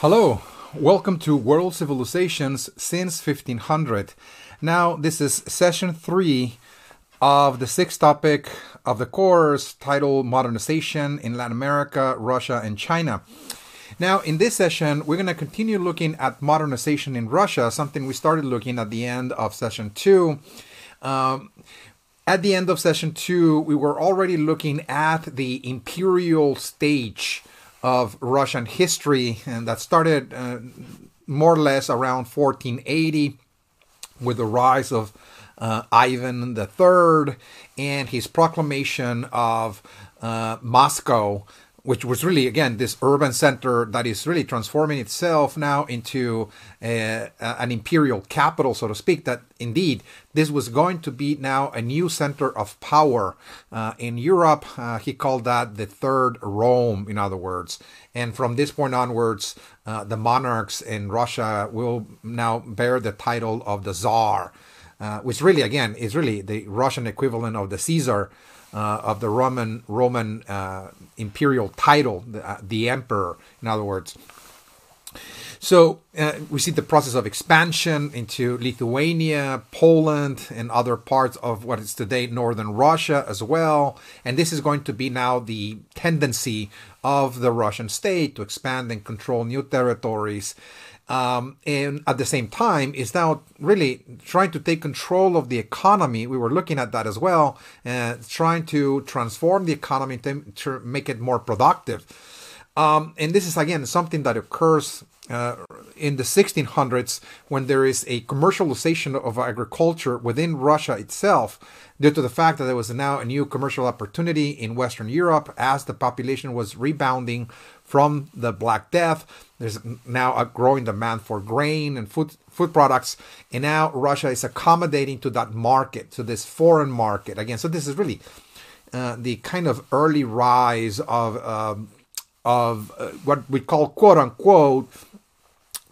Hello, welcome to World Civilizations since 1500. Now, this is session 3 of the 6th topic of the course titled Modernization in Latin America, Russia, and China. Now, in this session, we're going to continue looking at modernization in Russia, something we started looking at the end of session 2. At the end of session 2, we were already looking at the imperial stage of Russian history, and that started more or less around 1480 with the rise of Ivan III and his proclamation of Moscow, which was really, again, this urban center that is really transforming itself now into an imperial capital, so to speak, that indeed this was going to be now a new center of power in Europe. He called that the Third Rome, in other words. And from this point onwards, the monarchs in Russia will now bear the title of the czar, which really, again, is really the Russian equivalent of the Caesar, of the Roman imperial title, the emperor, in other words. So we see the process of expansion into Lithuania, Poland, and other parts of what is today northern Russia as well. And this is going to be now the tendency of the Russian state to expand and control new territories. And at the same time is now really trying to take control of the economy. We were looking at that as well, trying to transform the economy to make it more productive. And this is, again, something that occurs in the 1600s when there is a commercialization of agriculture within Russia itself, due to the fact that there was now a new commercial opportunity in Western Europe as the population was rebounding from the Black Death. There's now a growing demand for grain and food products, and now Russia is accommodating to that market, to this foreign market again. So this is really the kind of early rise of what we call, quote unquote,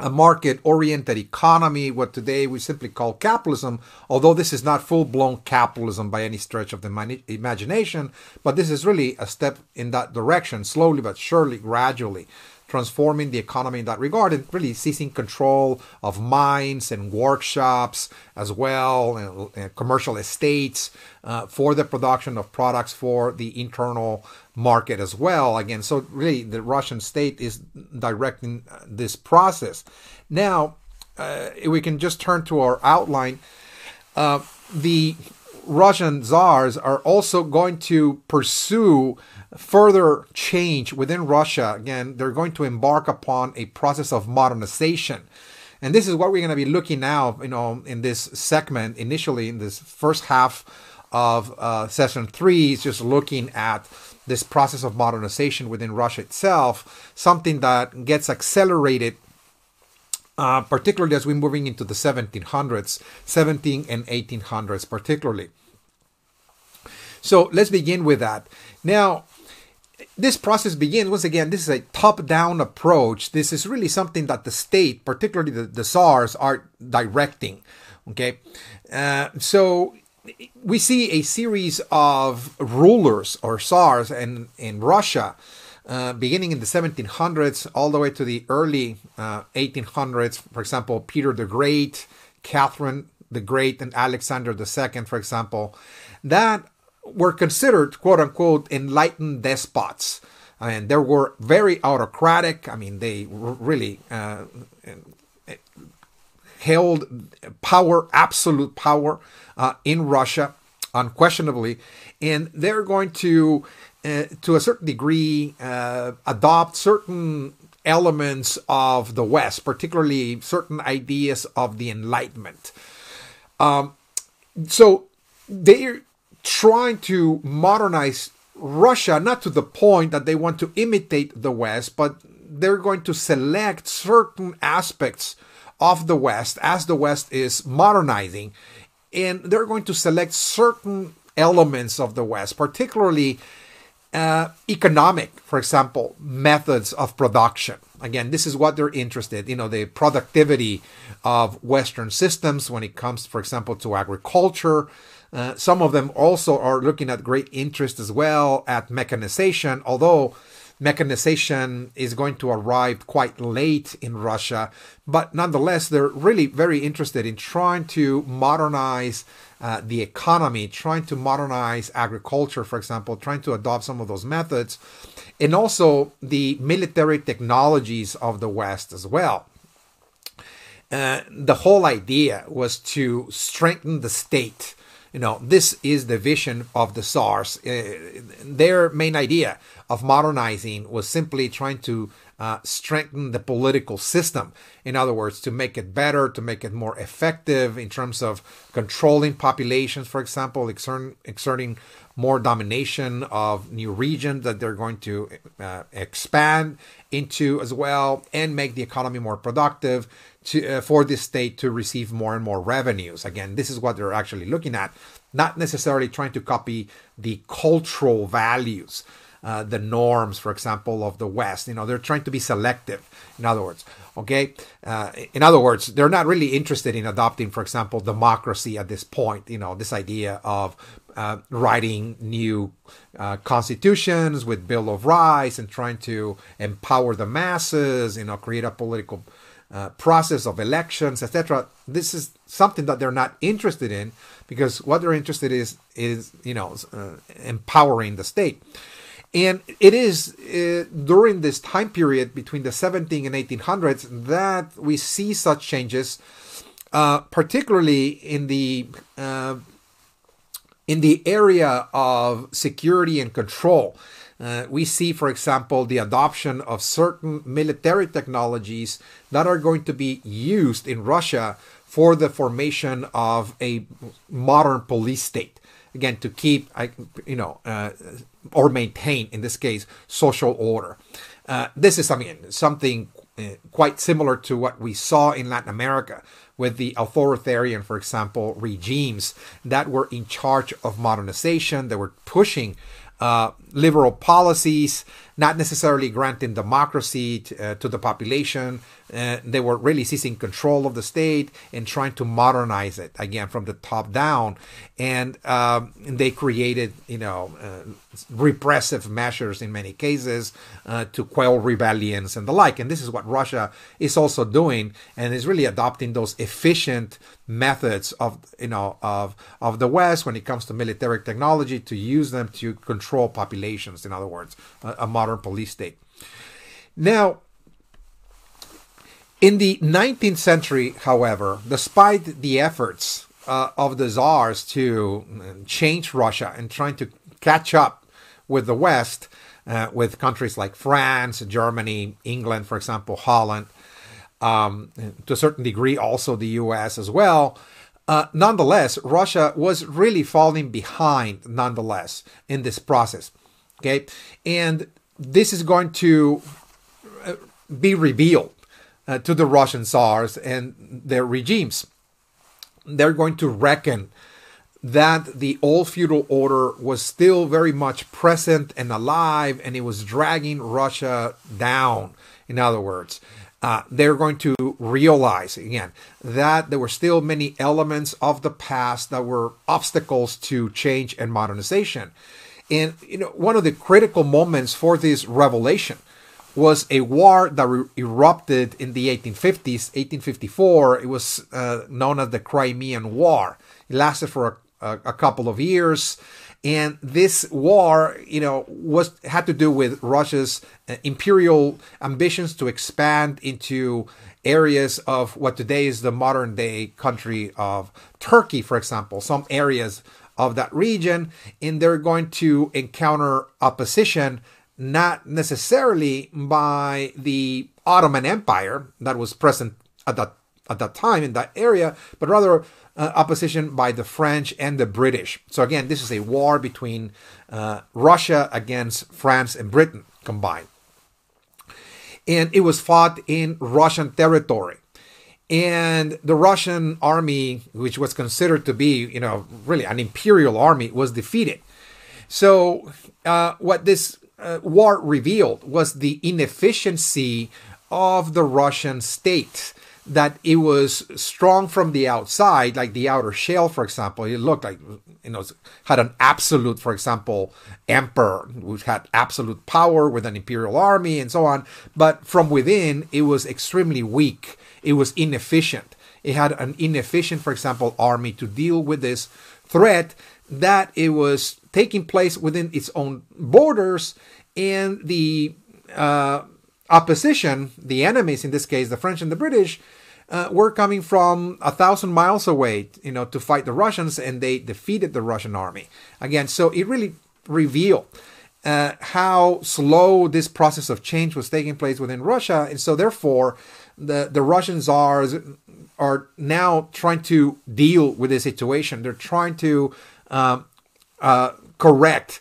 a market-oriented economy, what today we simply call capitalism, although this is not full-blown capitalism by any stretch of the imagination, but this is really a step in that direction, slowly but surely, gradually, transforming the economy in that regard and really seizing control of mines and workshops as well, and commercial estates for the production of products for the internal market as well. Again, so really the Russian state is directing this process. Now, we can just turn to our outline. The Russian czars are also going to pursue further change within Russia. Again, they're going to embark upon a process of modernization. And this is what we're going to be looking now, in this segment, initially in this first half of session 3, is just looking at this process of modernization within Russia itself, something that gets accelerated particularly as we're moving into the 1700s, 17 and 1800s particularly. So let's begin with that. Now, this process begins, once again, this is a top-down approach. This is really something that the state, particularly the czars, are directing. Okay, so we see a series of rulers or czars in Russia, beginning in the 1700s all the way to the early 1800s. For example, Peter the Great, Catherine the Great, and Alexander II, for example, that were considered, quote unquote, enlightened despots. I mean, they were very autocratic. I mean, they really held power, absolute power in Russia, unquestionably. And they're going to a certain degree, adopt certain elements of the West, particularly certain ideas of the Enlightenment. So they're trying to modernize Russia, not to the point that they want to imitate the West, but they're going to select certain aspects of the West as the West is modernizing, and they're going to select certain elements of the West, particularly economic, for example, methods of production. Again, this is what they're interested in, the productivity of Western systems when it comes, for example, to agriculture. Some of them also are looking at great interest as well at mechanization, although Mechanization is going to arrive quite late in Russia, but nonetheless, they're really very interested in trying to modernize the economy, trying to modernize agriculture, for example, trying to adopt some of those methods, and also the military technologies of the West as well. The whole idea was to strengthen the state. This is the vision of the czars. Their main idea of modernizing was simply trying to strengthen the political system. In other words, to make it better, to make it more effective in terms of controlling populations, for example, exerting more domination of new regions that they're going to expand into as well, and make the economy more productive for the state to receive more and more revenues. Again, this is what they're actually looking at, not necessarily trying to copy the cultural values, the norms, for example, of the West. They're trying to be selective, in other words. Okay? In other words, they're not really interested in adopting, for example, democracy at this point. This idea of writing new constitutions with Bill of Rights and trying to empower the masses, create a political process of elections, etc. This is something that they're not interested in, because what they're interested is empowering the state. And it is during this time period between the 17 and 1800s that we see such changes, particularly in the area of security and control. We see, for example, the adoption of certain military technologies that are going to be used in Russia for the formation of a modern police state. Again, to keep, or maintain, in this case, social order. This is something quite similar to what we saw in Latin America with the authoritarian, for example, regimes that were in charge of modernization. They were pushing liberal policies, not necessarily granting democracy to the population. They were really seizing control of the state and trying to modernize it, again, from the top down. And they created, repressive measures in many cases to quell rebellions and the like. And this is what Russia is also doing, and is really adopting those efficient methods of the West when it comes to military technology, to use them to control populations. In other words, a modern police state. Now, in the 19th century, however, despite the efforts of the czars to change Russia and trying to catch up with the West, with countries like France, Germany, England, for example, Holland, to a certain degree also the US as well, nonetheless, Russia was really falling behind, nonetheless, in this process. Okay, and this is going to be revealed to the Russian czars and their regimes. They're going to reckon that the old feudal order was still very much present and alive, and it was dragging Russia down. In other words, they're going to realize, again, that there were still many elements of the past that were obstacles to change and modernization. And, one of the critical moments for this revelation was a war that erupted in the 1850s, 1854. It was known as the Crimean War. It lasted for a couple of years. And this war, had to do with Russia's imperial ambitions to expand into areas of what today is the modern day country of Turkey, for example, some areas of that region. And they're going to encounter opposition, not necessarily by the Ottoman Empire that was present at that time in that area, but rather opposition by the French and the British. So again, this is a war between Russia against France and Britain combined. And it was fought in Russian territory. And the Russian army, which was considered to be, really an imperial army, was defeated. So what this war revealed was the inefficiency of the Russian state. that it was strong from the outside, like the outer shell, for example. It looked like, had an absolute, for example, emperor who had absolute power with an imperial army and so on. But from within, it was extremely weak. It was inefficient. It had an inefficient, for example, army to deal with this threat that it was taking place within its own borders, and the opposition, the enemies in this case, the French and the British, were coming from 1,000 miles away, to fight the Russians, and they defeated the Russian army. Again, so it really revealed how slow this process of change was taking place within Russia, and so therefore the Russian czars are now trying to deal with this situation. They're trying to correct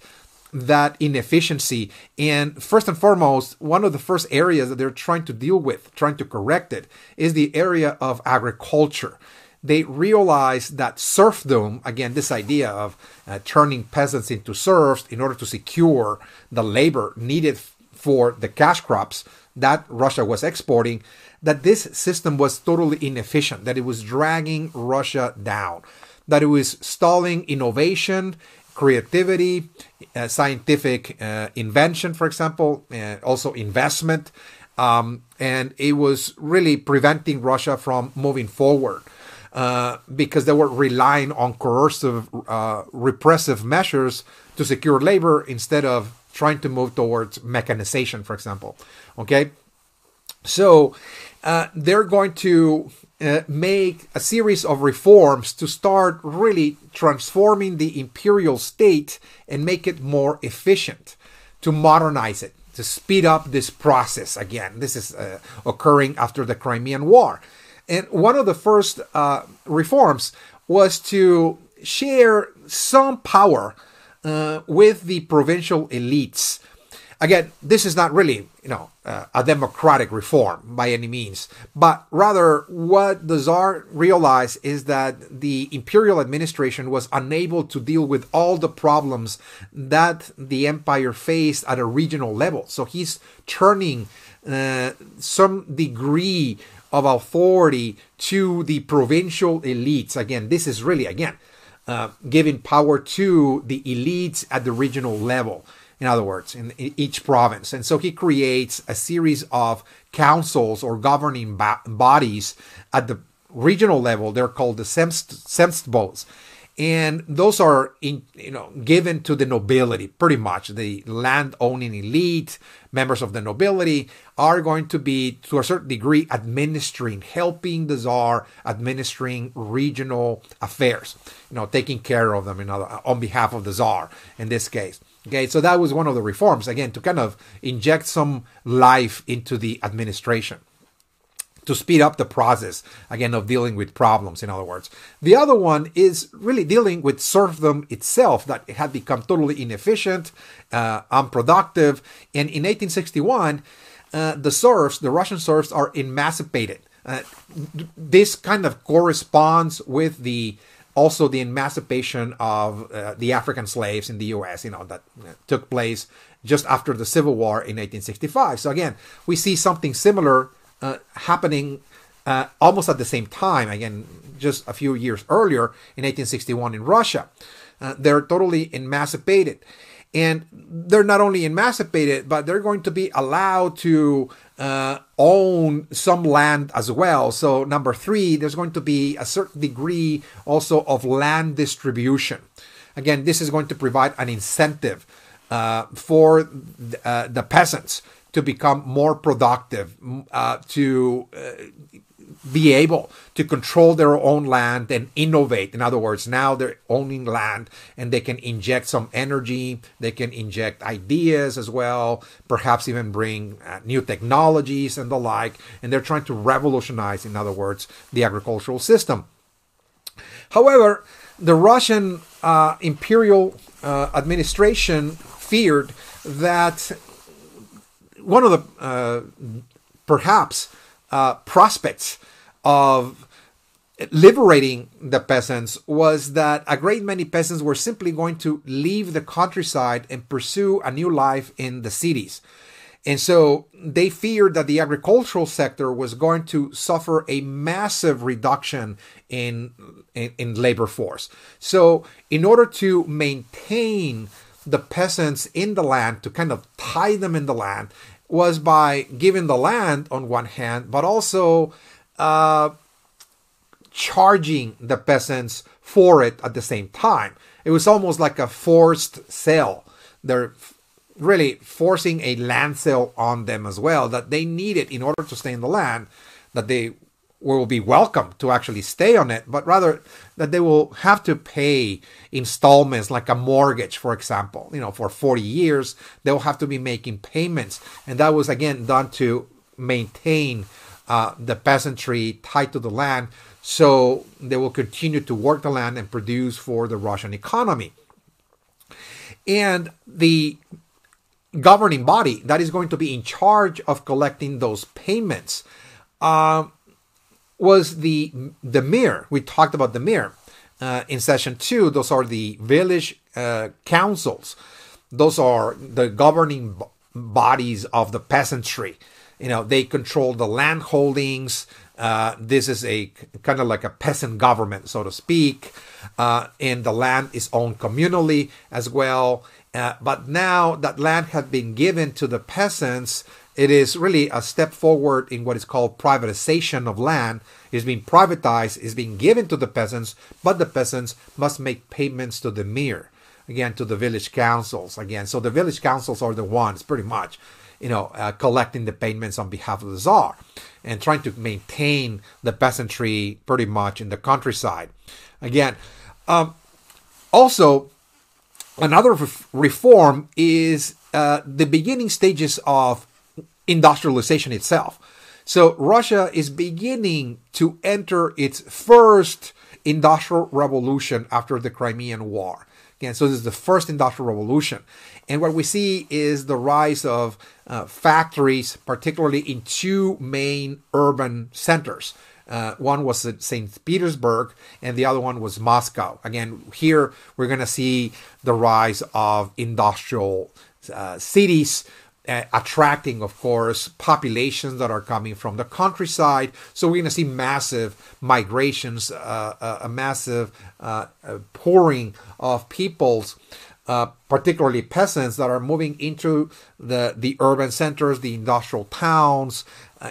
that inefficiency. And first and foremost, one of the first areas that they're trying to deal with, trying to correct it, is the area of agriculture. They realize that serfdom, again, this idea of turning peasants into serfs in order to secure the labor needed for the cash crops that Russia was exporting, that this system was totally inefficient, that it was dragging Russia down, that it was stalling innovation, creativity, scientific invention, for example, also investment, and it was really preventing Russia from moving forward because they were relying on coercive, repressive measures to secure labor instead of trying to move towards mechanization, for example. Okay, so they're going to make a series of reforms to start really transforming the imperial state and make it more efficient, to modernize it, to speed up this process. Again, this is occurring after the Crimean War. And one of the first reforms was to share some power with the provincial elites. Again, this is not really, a democratic reform by any means, but rather what the Tsar realized is that the imperial administration was unable to deal with all the problems that the empire faced at a regional level. So he's turning some degree of authority to the provincial elites. Again, this is really, giving power to the elites at the regional level. In other words, in each province. And so he creates a series of councils or governing bodies at the regional level. They're called the Zemstvos. And those are given to the nobility, pretty much. The land-owning elite, members of the nobility, are going to be, to a certain degree, helping the Tsar administering regional affairs, taking care of them on behalf of the Tsar in this case. Okay, so that was one of the reforms, again, to kind of inject some life into the administration, to speed up the process, again, of dealing with problems, in other words. The other one is really dealing with serfdom itself, that it had become totally inefficient, unproductive. And in 1861, the Russian serfs are emancipated. This kind of corresponds with also the emancipation of the African slaves in the U.S., that took place just after the Civil War in 1865. So again, we see something similar happening almost at the same time, again, just a few years earlier in 1861 in Russia. They're totally emancipated. And they're not only emancipated, but they're going to be allowed to own some land as well. So number 3, there's going to be a certain degree also of land distribution. Again, this is going to provide an incentive for the peasants to become more productive, to be able to control their own land and innovate. In other words, now they're owning land and they can inject some energy, they can inject ideas as well, perhaps even bring new technologies and the like, and they're trying to revolutionize, in other words, the agricultural system. However, the Russian imperial administration feared that one of the prospects of liberating the peasants was that a great many peasants were simply going to leave the countryside and pursue a new life in the cities. And so they feared that the agricultural sector was going to suffer a massive reduction in labor force. So in order to maintain the peasants in the land, to kind of tie them in the land, was by giving the land on one hand, but also charging the peasants for it at the same time. It was almost like a forced sale. They're really forcing a land sale on them as well, that they needed in order to stay in the land, that they will be welcome to actually stay on it, but rather that they will have to pay installments, like a mortgage, for example. For 40 years, they'll have to be making payments. And that was, again, done to maintain the peasantry tied to the land, so they will continue to work the land and produce for the Russian economy. And the governing body that is going to be in charge of collecting those payments was the mayor. We talked about the mayor in session 2. Those are the village councils. Those are the governing bodies of the peasantry. They control the land holdings. This is a kind of like a peasant government, so to speak. And the land is owned communally as well. But now that land has been given to the peasants, it is really a step forward in what is called privatization of land. It's being privatized, it's being given to the peasants, but the peasants must make payments to the mayor, again, to the village councils, again. So the village councils are the ones, pretty much, collecting the payments on behalf of the Tsar and trying to maintain the peasantry pretty much in the countryside. Again, also, another reform is the beginning stages of industrialization itself. So Russia is beginning to enter its first industrial revolution after the Crimean War. Again, so this is the first industrial revolution. And what we see is the rise of factories, particularly in two main urban centers. One was at St. Petersburg, and the other one was Moscow. Again, here we're going to see the rise of industrial cities, attracting, of course, populations that are coming from the countryside. So we're going to see massive migrations, a massive pouring of peoples, particularly peasants, that are moving into the urban centers, the industrial towns,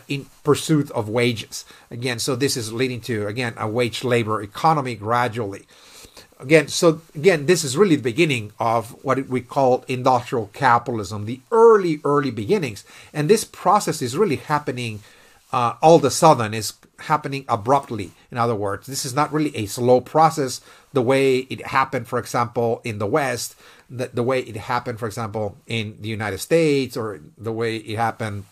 in pursuit of wages. Again, so this is leading to, again, a wage labor economy gradually. This is really the beginning of what we call industrial capitalism, the early beginnings. And this process is really happening all of a sudden, is happening abruptly. In other words, this is not really a slow process the way it happened, for example, in the West, the way it happened, for example, in the United States, or the way it happened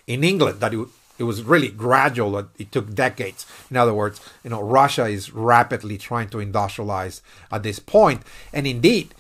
in England, that it was really gradual. It took decades. In other words, Russia is rapidly trying to industrialize at this point. And indeed,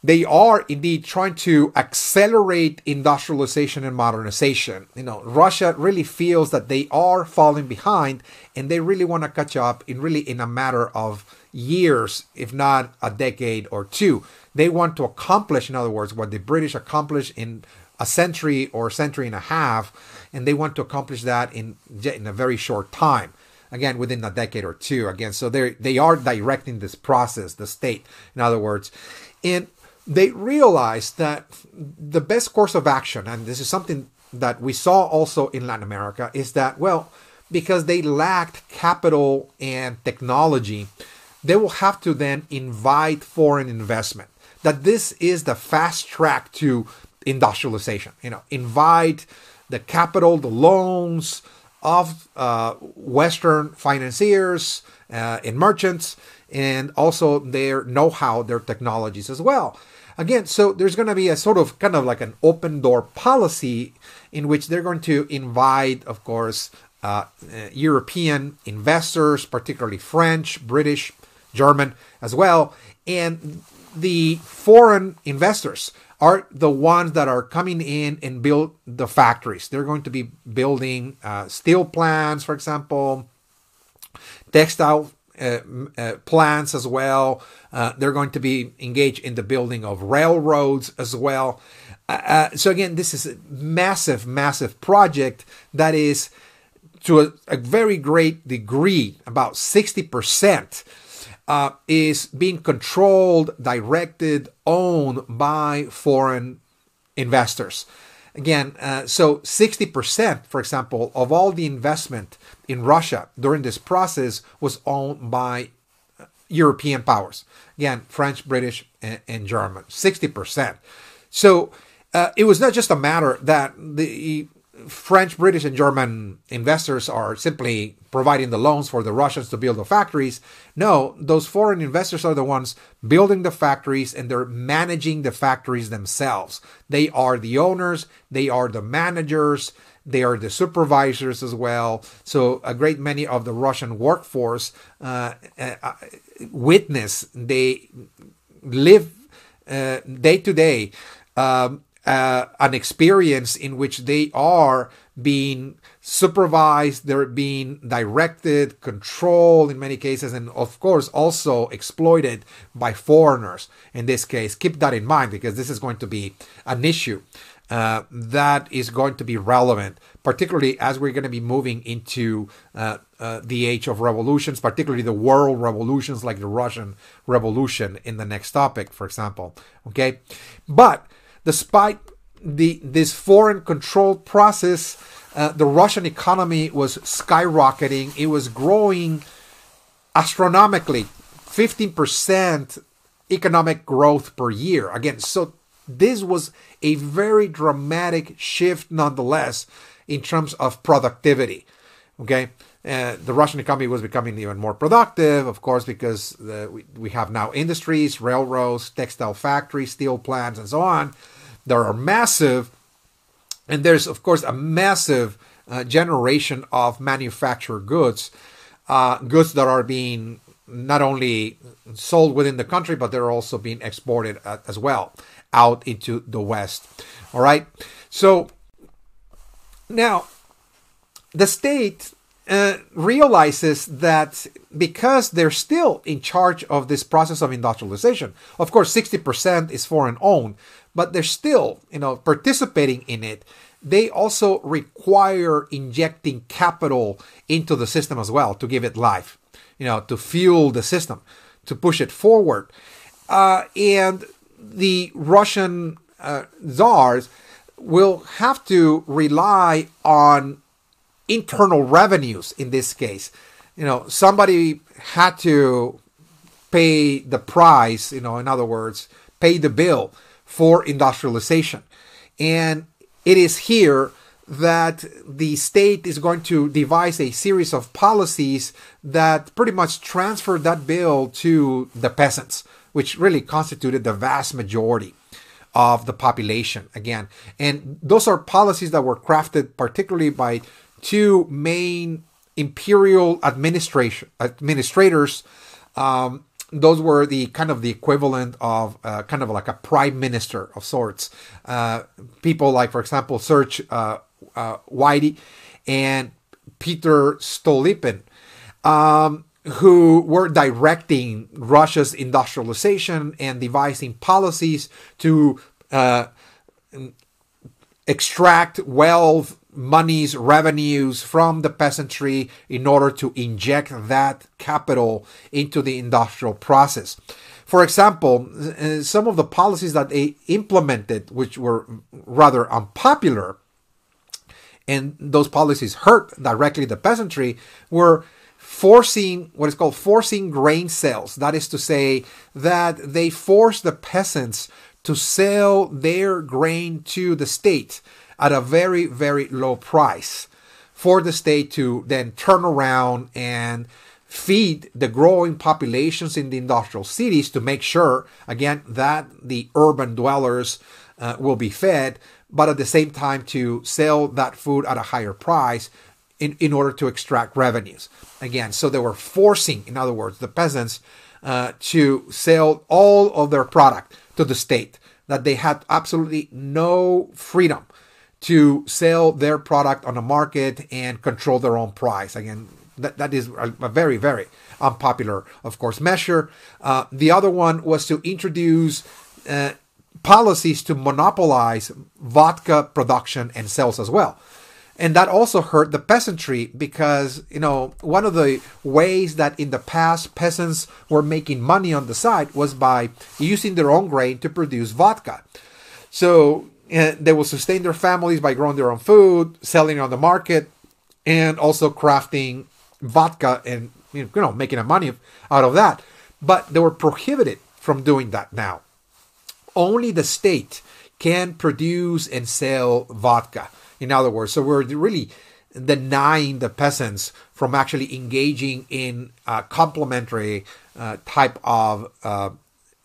they are indeed trying to accelerate industrialization and modernization. Russia really feels that they are falling behind, and they really want to catch up in a matter of years, if not a decade or two. They want to accomplish, in other words, what the British accomplished in a century or century and a half, and they want to accomplish that in a very short time. Again, within a decade or two. Again, so they are directing this process, the state, in other words. And they realized that the best course of action, and this is something that we saw also in Latin America, is that, because they lacked capital and technology, they will have to then invite foreign investment. That this is the fast track to industrialization. Invite the capital, the loans of Western financiers and merchants, and also their know-how, their technologies as well. Again, so there's going to be a sort of kind of like an open door policy in which they're going to invite, of course, European investors, particularly French, British, German as well. And the foreign investors are the ones that are coming in and build the factories. They're going to be building steel plants, for example, textile plants as well. They're going to be engaged in the building of railroads as well. So again, this is a massive, massive project that is, to a very great degree, about 60%, is being controlled, directed, owned by foreign investors. Again, so 60%, for example, of all the investment in Russia during this process was owned by European powers. Again, French, British, and German. 60%. So it was not just a matter that the French, British, and German investors are simply providing the loans for the Russians to build the factories. No, those foreign investors are the ones building the factories, and they're managing the factories themselves. They are the owners, they are the managers, they are the supervisors as well. So a great many of the Russian workforce they live day to day an experience in which they are being supervised, they're being directed, controlled in many cases, and of course also exploited by foreigners in this case. Keep that in mind, because this is going to be an issue that is going to be relevant, particularly as we're going to be moving into the age of revolutions, particularly the world revolutions like the Russian Revolution in the next topic, for example. Okay, but despite this foreign control process, the Russian economy was skyrocketing. It was growing astronomically, 15% economic growth per year. Again, so this was a very dramatic shift nonetheless in terms of productivity. Okay, the Russian economy was becoming even more productive, of course, because we have now industries, railroads, textile factories, steel plants, and so on. There are massive, and there's of course a massive generation of manufactured goods, goods that are being not only sold within the country, but they're also being exported as well out into the West. All right. So now the state realizes that because they're still in charge of this process of industrialization, of course, 60% is foreign owned, but they're still, participating in it. They also require injecting capital into the system as well to give it life, to fuel the system, to push it forward. And the Russian czars will have to rely on internal revenues in this case. Somebody had to pay the price, in other words, pay the bill for industrialization. And it is here that the state is going to devise a series of policies that pretty much transfer that bill to the peasants, which really constituted the vast majority of the population again. And those are policies that were crafted particularly by two main imperial administrators. Those were the kind of the equivalent of kind of like a prime minister of sorts. People like, for example, Serge Whitey and Peter Stolypin, who were directing Russia's industrialization and devising policies to extract wealth, monies, revenues from the peasantry in order to inject that capital into the industrial process. For example, some of the policies that they implemented, which were rather unpopular, and those policies hurt directly the peasantry, were forcing what is called forcing grain sales. That is to say that they forced the peasants to sell their grain to the state at a very, very low price for the state to then turn around and feed the growing populations in the industrial cities to make sure, again, that the urban dwellers will be fed, but at the same time to sell that food at a higher price in order to extract revenues. Again, so they were forcing, in other words, the peasants to sell all of their product to the state, that they had absolutely no freedom to sell their product on the market and control their own price. Again, that is a very, very unpopular, of course, measure. The other one was to introduce policies to monopolize vodka production and sales as well. And that also hurt the peasantry because, one of the ways that in the past peasants were making money on the side was by using their own grain to produce vodka. So they will sustain their families by growing their own food, selling it on the market, and also crafting vodka and, making a money out of that. But they were prohibited from doing that now. Only the state can produce and sell vodka. In other words, so we're really denying the peasants from actually engaging in complementary type of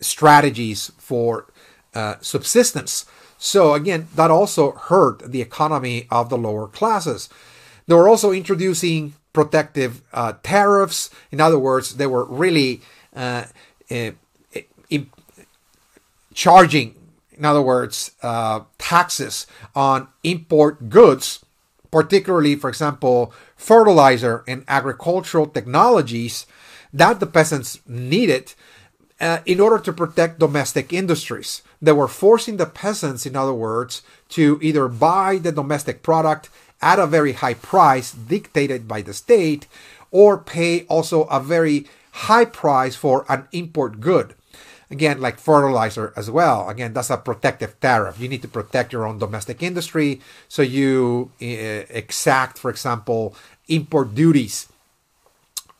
strategies for subsistence. So again, that also hurt the economy of the lower classes. They were also introducing protective tariffs. In other words, they were really charging, in other words, taxes on import goods, particularly, for example, fertilizer and agricultural technologies that the peasants needed in order to protect domestic industries. They were forcing the peasants, in other words, to either buy the domestic product at a very high price dictated by the state, or pay also a very high price for an import good. Again, like fertilizer as well. Again, that's a protective tariff. You need to protect your own domestic industry. So you exact, for example, import duties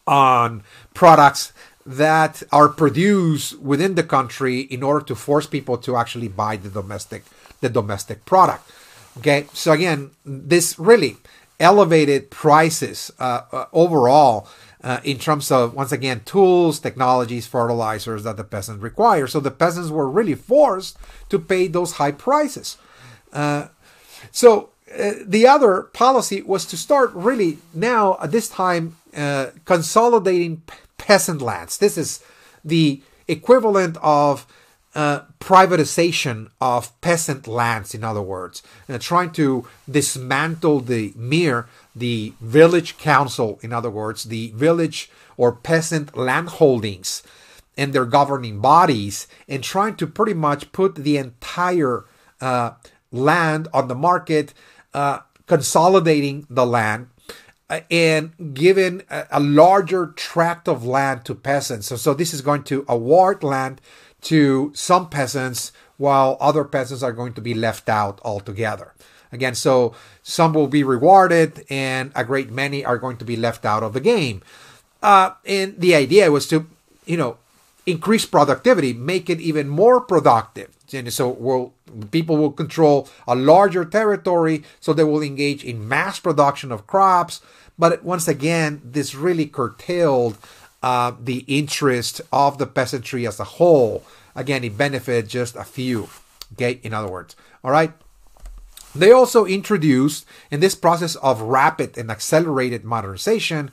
on products that are produced within the country in order to force people to actually buy the domestic product. Okay, so again, this really elevated prices overall in terms of, once again, tools, technologies, fertilizers that the peasants require. So the peasants were really forced to pay those high prices. So the other policy was to start really now at this time consolidating peasant lands. This is the equivalent of privatization of peasant lands, in other words, trying to dismantle the village council, in other words, the village or peasant land holdings and their governing bodies, and trying to pretty much put the entire land on the market, consolidating the land, and giving a larger tract of land to peasants. So this is going to award land to some peasants, while other peasants are going to be left out altogether. Again, so some will be rewarded and a great many are going to be left out of the game. And the idea was to, increase productivity, make it even more productive. And so people will control a larger territory, so they will engage in mass production of crops. But once again, this really curtailed the interest of the peasantry as a whole. Again, it benefited just a few. Okay, in other words. All right. They also introduced, in this process of rapid and accelerated modernization,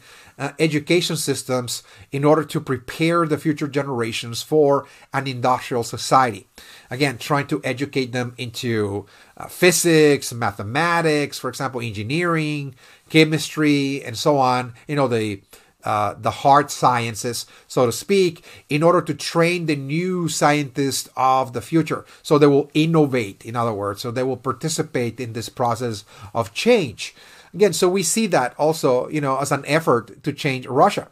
education systems in order to prepare the future generations for an industrial society. Again, trying to educate them into physics, mathematics, for example, engineering, chemistry, and so on. The hard sciences, so to speak, in order to train the new scientists of the future. So they will innovate, in other words. So they will participate in this process of change. Again, so we see that also, as an effort to change Russia.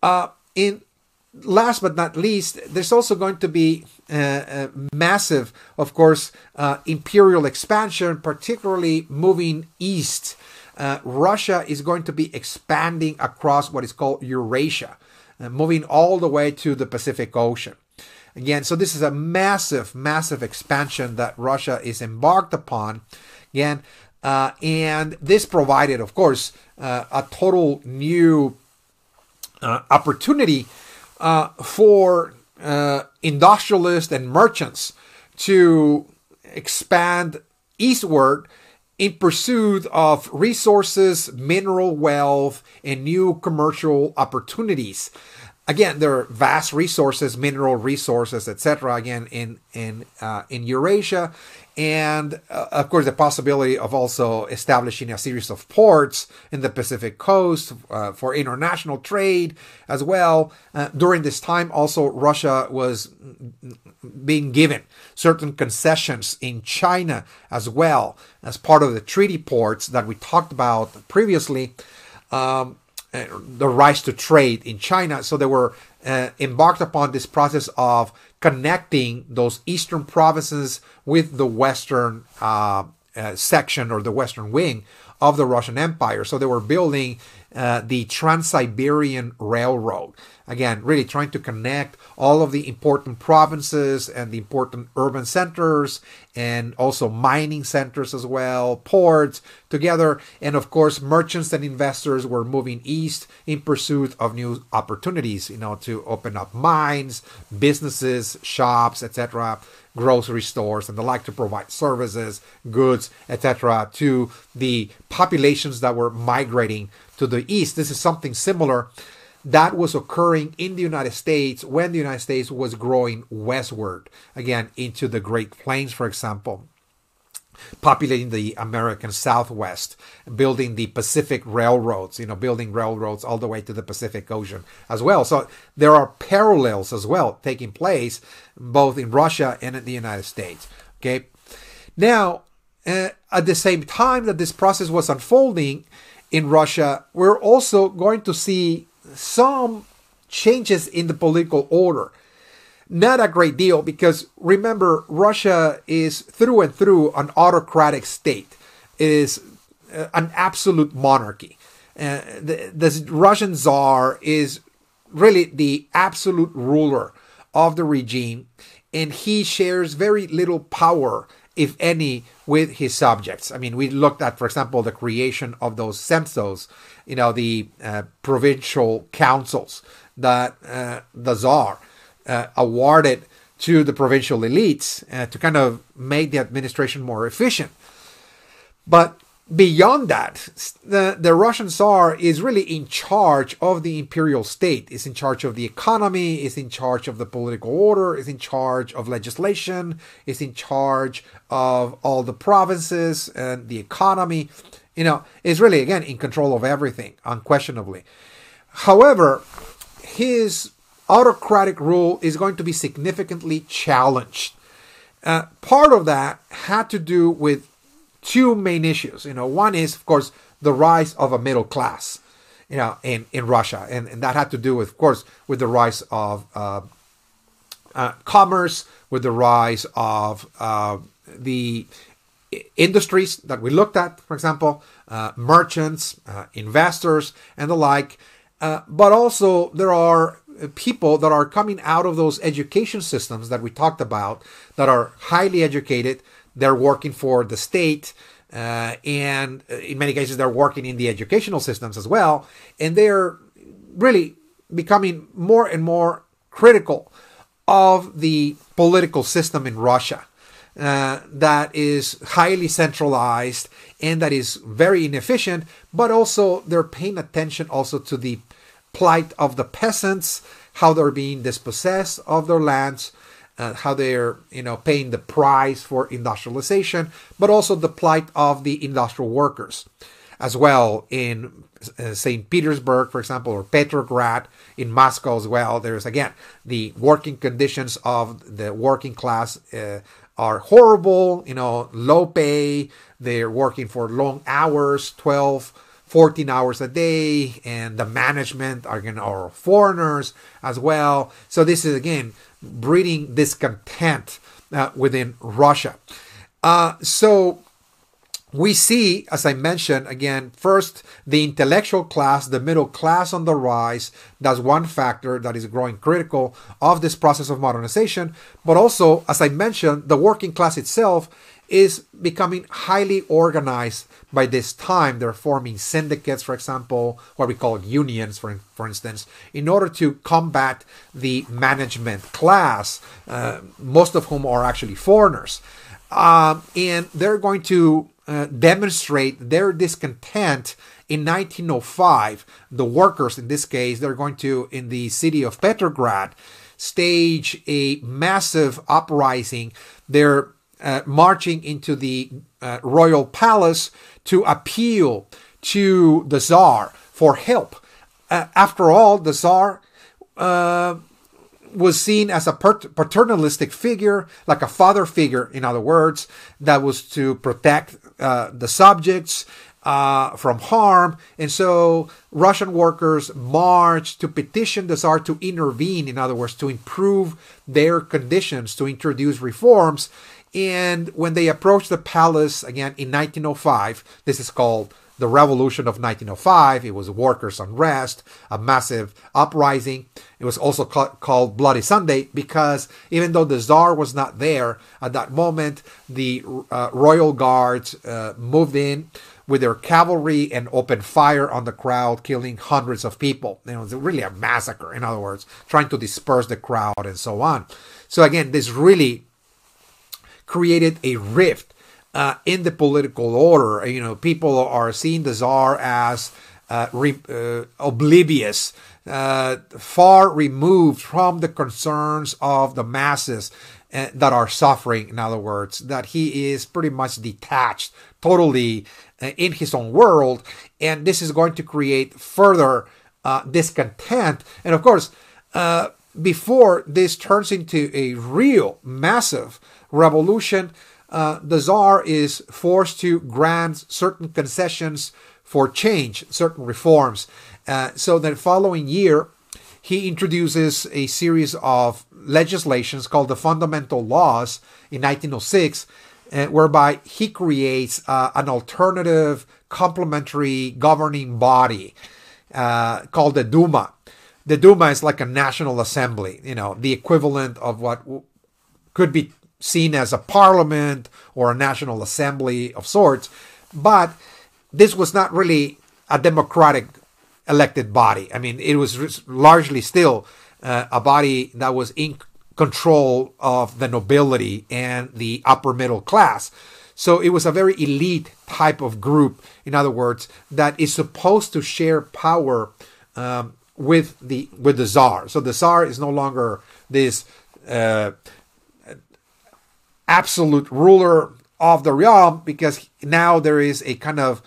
Last but not least, there's also going to be massive, of course, imperial expansion, particularly moving east. Russia is going to be expanding across what is called Eurasia, moving all the way to the Pacific Ocean. Again, so this is a massive, massive expansion that Russia is embarked upon. Again, and this provided, of course, a total new opportunity for industrialists and merchants to expand eastward in pursuit of resources, mineral wealth, and new commercial opportunities. again, there are vast resources, mineral resources, etc. Again, in Eurasia, and of course the possibility of also establishing a series of ports in the Pacific coast for international trade as well. During this time, also Russia was being given certain concessions in China as well as part of the treaty ports that we talked about previously. The rights to trade in China. So they were embarked upon this process of connecting those eastern provinces with the western section or the western wing of the Russian Empire. So they were building the Trans-Siberian Railroad. Again, really trying to connect all of the important provinces and the important urban centers and also mining centers as well, ports together. And of course, merchants and investors were moving east in pursuit of new opportunities, to open up mines, businesses, shops, etc., grocery stores and the like, to provide services, goods, etc., to the populations that were migrating to the east. This is something similar that was occurring in the United States when the United States was growing westward, again, into the Great Plains, for example, populating the American Southwest, building the Pacific railroads, building railroads all the way to the Pacific Ocean as well. So there are parallels as well taking place both in Russia and in the United States. Okay. Now, at the same time that this process was unfolding in Russia, we're also going to see some changes in the political order. Not a great deal, because remember, Russia is through and through an autocratic state. It is an absolute monarchy. The Russian Tsar is really the absolute ruler of the regime, and he shares very little power, if any, with his subjects. I mean, we looked at, for example, the creation of those censos, the provincial councils that the Tsar awarded to the provincial elites to kind of make the administration more efficient. But beyond that, the Russian Tsar is really in charge of the imperial state, is in charge of the economy, is in charge of the political order, is in charge of legislation, is in charge of all the provinces and the economy, is really, again, in control of everything, unquestionably. However, his autocratic rule is going to be significantly challenged. Part of that had to do with two main issues. One is, of course, the rise of a middle class, in Russia. And that had to do with, of course, with the rise of commerce, with the rise of the industries that we looked at, for example, merchants, investors, and the like. But also there are people that are coming out of those education systems that we talked about that are highly educated. They're working for the state, and in many cases they're working in the educational systems as well. And they're really becoming more and more critical of the political system in Russia. That is highly centralized and that is very inefficient, but also they're paying attention also to the plight of the peasants, how they're being dispossessed of their lands, how they're paying the price for industrialization, but also the plight of the industrial workers as well in St. Petersburg, for example, or Petrograd, in Moscow as well. There's, again, the working conditions of the working class are horrible, low pay. They're working for long hours, 12, 14 hours a day, and the management are foreigners as well. So this is, again, breeding discontent within Russia. So we see, as I mentioned, again, first, the intellectual class, the middle class on the rise. That's one factor that is growing critical of this process of modernization. But also, as I mentioned, the working class itself is becoming highly organized by this time. They're forming syndicates, for example, what we call unions, for instance, in order to combat the management class, most of whom are actually foreigners. And they're going to demonstrate their discontent in 1905. The workers, in this case, they're going to, in the city of Petrograd, stage a massive uprising. They're marching into the royal palace to appeal to the Tsar for help. After all, the Tsar was seen as a paternalistic figure, like a father figure, in other words, that was to protect the subjects from harm. And so Russian workers marched to petition the Tsar to intervene, in other words, to improve their conditions, to introduce reforms. And when they approached the palace, again, in 1905, this is called the Revolution of 1905. It was workers' unrest, a massive uprising. It was also called Bloody Sunday because even though the Tsar was not there at that moment, the royal guards moved in with their cavalry and opened fire on the crowd, killing hundreds of people. It was really a massacre, in other words, trying to disperse the crowd and so on. So again, this really created a rift in the political order. You know, people are seeing the Tsar as oblivious, far removed from the concerns of the masses that are suffering. In other words, that he is pretty much detached, totally in his own world, and this is going to create further discontent. And of course, before this turns into a real massive revolution, the Tsar is forced to grant certain concessions for change, certain reforms. So the following year, he introduces a series of legislations called the Fundamental Laws in 1906, whereby he creates an alternative complementary governing body called the Duma. The Duma is like a national assembly, you know, the equivalent of what could be seen as a parliament or a national assembly of sorts. But this was not really a democratic elected body. I mean, it was largely still a body that was in control of the nobility and the upper middle class. So it was a very elite type of group, in other words, that is supposed to share power with the Tsar. So the Tsar is no longer this absolute ruler of the realm, because now there is a kind of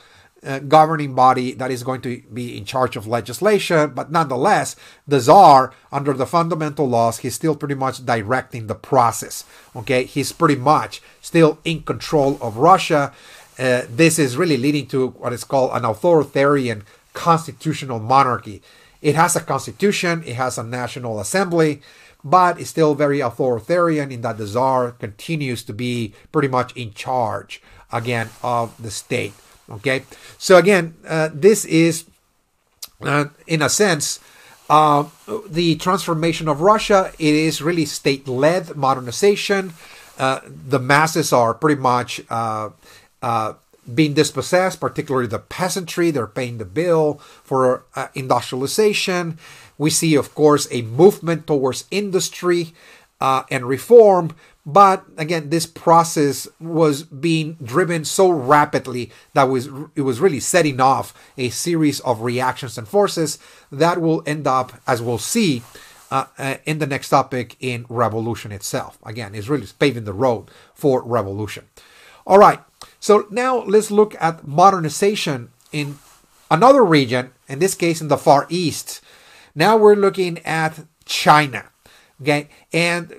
governing body that is going to be in charge of legislation. But nonetheless, the Tsar, under the fundamental laws, he's still pretty much directing the process. Okay, he's pretty much still in control of Russia. This is really leading to what is called an authoritarian constitutional monarchy. It has a constitution, it has a national assembly, but it's still very authoritarian in that the Tsar continues to be pretty much in charge, again, of the state. Okay, so again, this is, in a sense, the transformation of Russia. It is really state-led modernization. The masses are pretty much being dispossessed, particularly the peasantry. They're paying the bill for industrialization. We see, of course, a movement towards industry and reform. But again, this process was being driven so rapidly that it was really setting off a series of reactions and forces that will end up, as we'll see in the next topic, in revolution itself. Again, it's really paving the road for revolution. All right, so now let's look at modernization in another region, in this case in the Far East. Now we're looking at China. Okay, and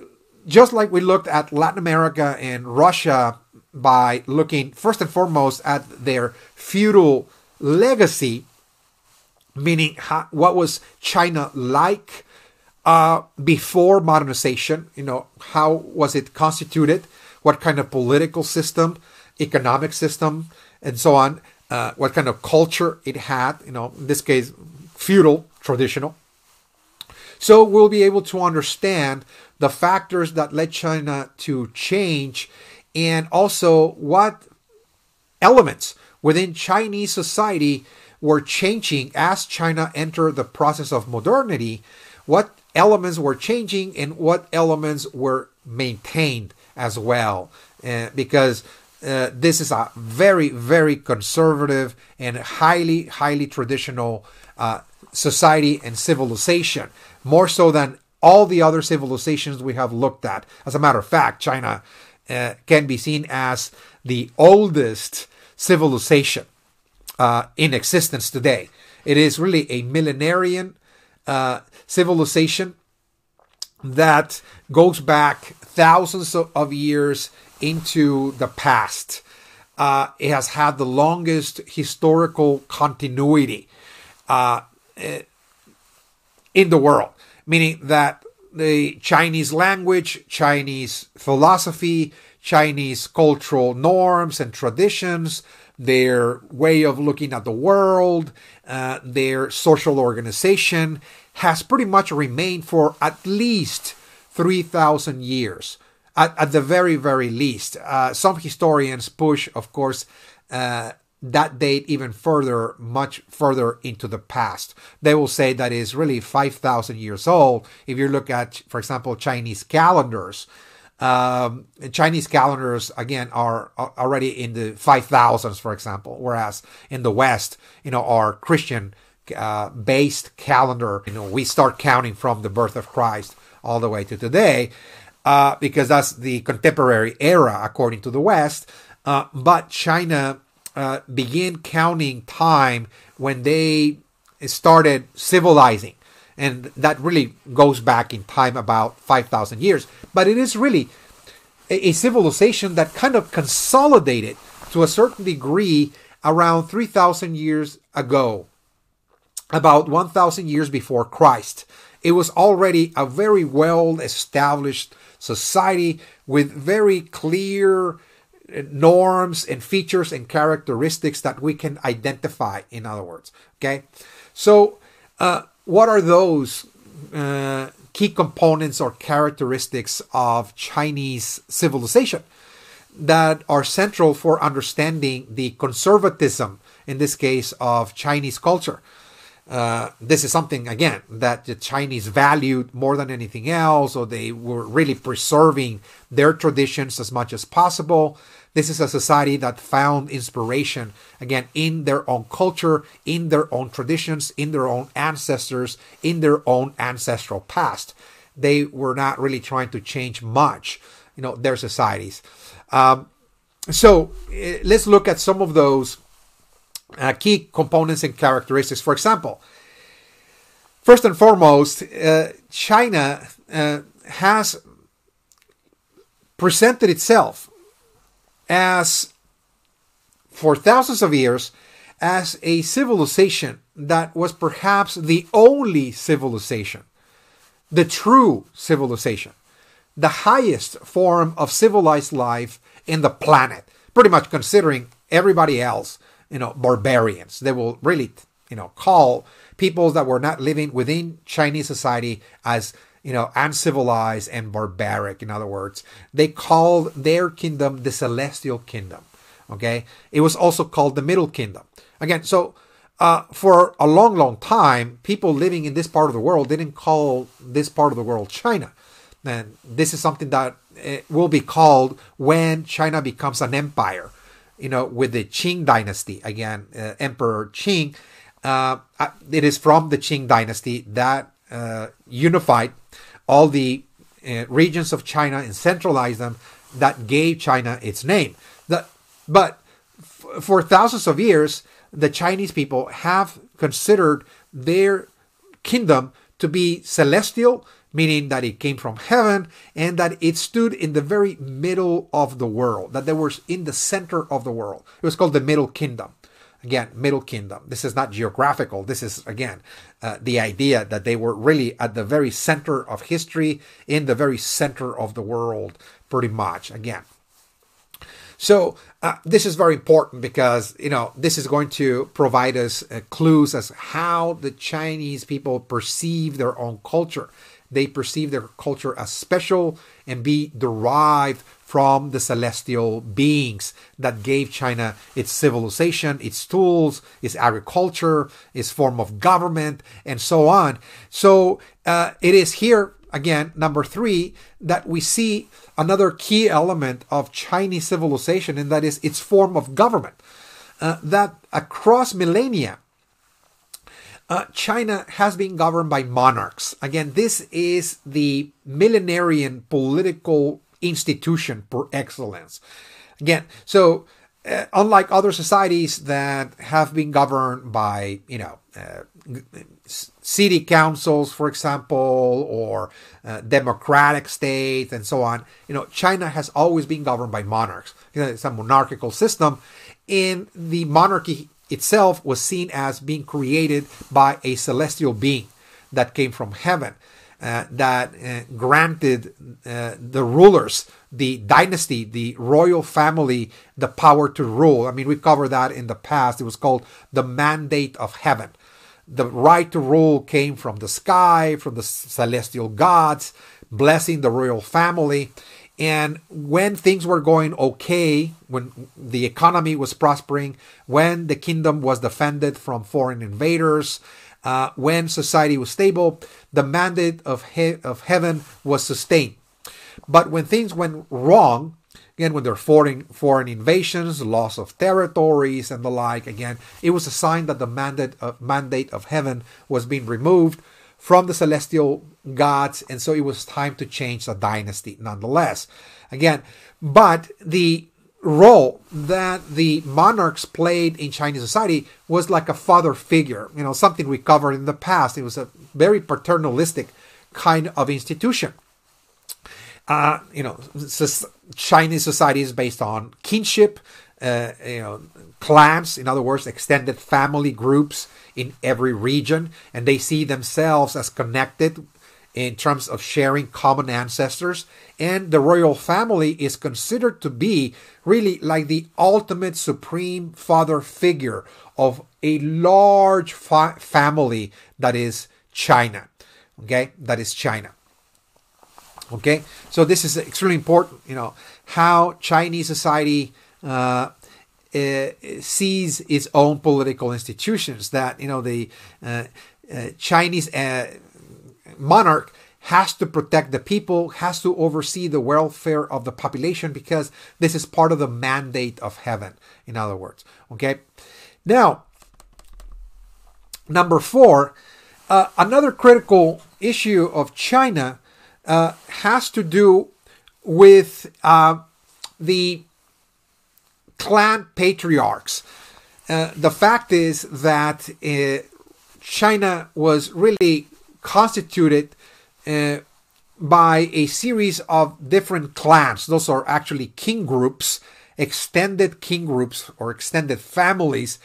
just like we looked at Latin America and Russia by looking first and foremost at their feudal legacy, meaning what was China like before modernization, you know, how was it constituted, what kind of political system, economic system, and so on, what kind of culture it had, you know, in this case, feudal, traditional. So we'll be able to understand the factors that led China to change, and also what elements within Chinese society were changing as China entered the process of modernity, what elements were changing and what elements were maintained as well. Because this is a very, very conservative and highly, highly traditional society and civilization, more so than all the other civilizations we have looked at. As a matter of fact, China can be seen as the oldest civilization in existence today. It is really a millenarian civilization that goes back thousands of years into the past. It has had the longest historical continuity in the world, meaning that the Chinese language, Chinese philosophy, Chinese cultural norms and traditions, their way of looking at the world, their social organization has pretty much remained for at least 3,000 years, at the very, very least. Some historians push, of course, that date even further, much further into the past. They will say that is really 5,000 years old. If you look at, for example, Chinese calendars, Chinese calendars, again, are already in the 5,000s, for example, whereas in the West, our Christian based calendar, we start counting from the birth of Christ all the way to today, because that's the contemporary era according to the West. But China began counting time when they started civilizing. And that really goes back in time about 5,000 years. But it is really a civilization that kind of consolidated to a certain degree around 3,000 years ago, about 1,000 years before Christ. It was already a very well-established society with very clear norms and features and characteristics that we can identify, in other words. Okay, so what are those key components or characteristics of Chinese civilization that are central for understanding the conservatism, in this case, of Chinese culture? This is something, again, that the Chinese valued more than anything else, or they were really preserving their traditions as much as possible. This is a society that found inspiration, again, in their own culture, in their own traditions, in their own ancestors, in their own ancestral past. They were not really trying to change much, their societies. So let's look at some of those key components and characteristics. For example, first and foremost, China has presented itself as, for thousands of years, as a civilization that was perhaps the only civilization, the true civilization, the highest form of civilized life in the planet, pretty much considering everybody else, barbarians. They will really, call people that were not living within Chinese society as, uncivilized and barbaric. In other words, they called their kingdom the Celestial Kingdom. Okay, it was also called the Middle Kingdom. Again, so for a long, long time, people living in this part of the world didn't call this part of the world China. And this is something that will be called when China becomes an empire. With the Qing dynasty, again, Emperor Qing. It is from the Qing dynasty that unified all the regions of China and centralized them, that gave China its name. But for thousands of years, the Chinese people have considered their kingdom to be celestial, meaning that it came from heaven and that it stood in the very middle of the world, that they were in the center of the world. It was called the Middle Kingdom. Again, Middle Kingdom. This is not geographical. This is, again, the idea that they were really at the very center of history, in the very center of the world, pretty much, again. So this is very important because, this is going to provide us clues as how the Chinese people perceive their own culture. They perceive their culture as special and be derived from the celestial beings that gave China its civilization, its tools, its agriculture, its form of government, and so on. So it is here, again, number three, that we see another key element of Chinese civilization, and that is its form of government. That across millennia, China has been governed by monarchs. Again, this is the millenarian political institution per excellence. Again, so unlike other societies that have been governed by, city councils, for example, or democratic states and so on, China has always been governed by monarchs. It's a monarchical system, and the monarchy itself was seen as being created by a celestial being that came from heaven, that granted the rulers, the dynasty, the royal family, the power to rule. I mean, we covered that in the past. It was called the mandate of heaven. The right to rule came from the sky, from the celestial gods, blessing the royal family. And when things were going okay, when the economy was prospering, when the kingdom was defended from foreign invaders, when society was stable, the mandate of heaven was sustained. But when things went wrong, again, when there were foreign invasions, loss of territories and the like, again, it was a sign that the mandate of heaven was being removed from the celestial gods, and so it was time to change the dynasty nonetheless. Again, but the role that the monarchs played in Chinese society was like a father figure, something we covered in the past. It was a very paternalistic kind of institution. Chinese society is based on kinship, clans, in other words, extended family groups in every region, and they see themselves as connected in terms of sharing common ancestors. And the royal family is considered to be really like the ultimate supreme father figure of a large family that is China. Okay, that is China. Okay, so this is extremely important, how Chinese society sees its own political institutions, that, the Chinese monarch has to protect the people, has to oversee the welfare of the population, because this is part of the mandate of heaven, in other words. Okay, now, number four, another critical issue of China has to do with the clan patriarchs. The fact is that China was really constituted by a series of different clans. Those are actually king groups, extended king groups or extended families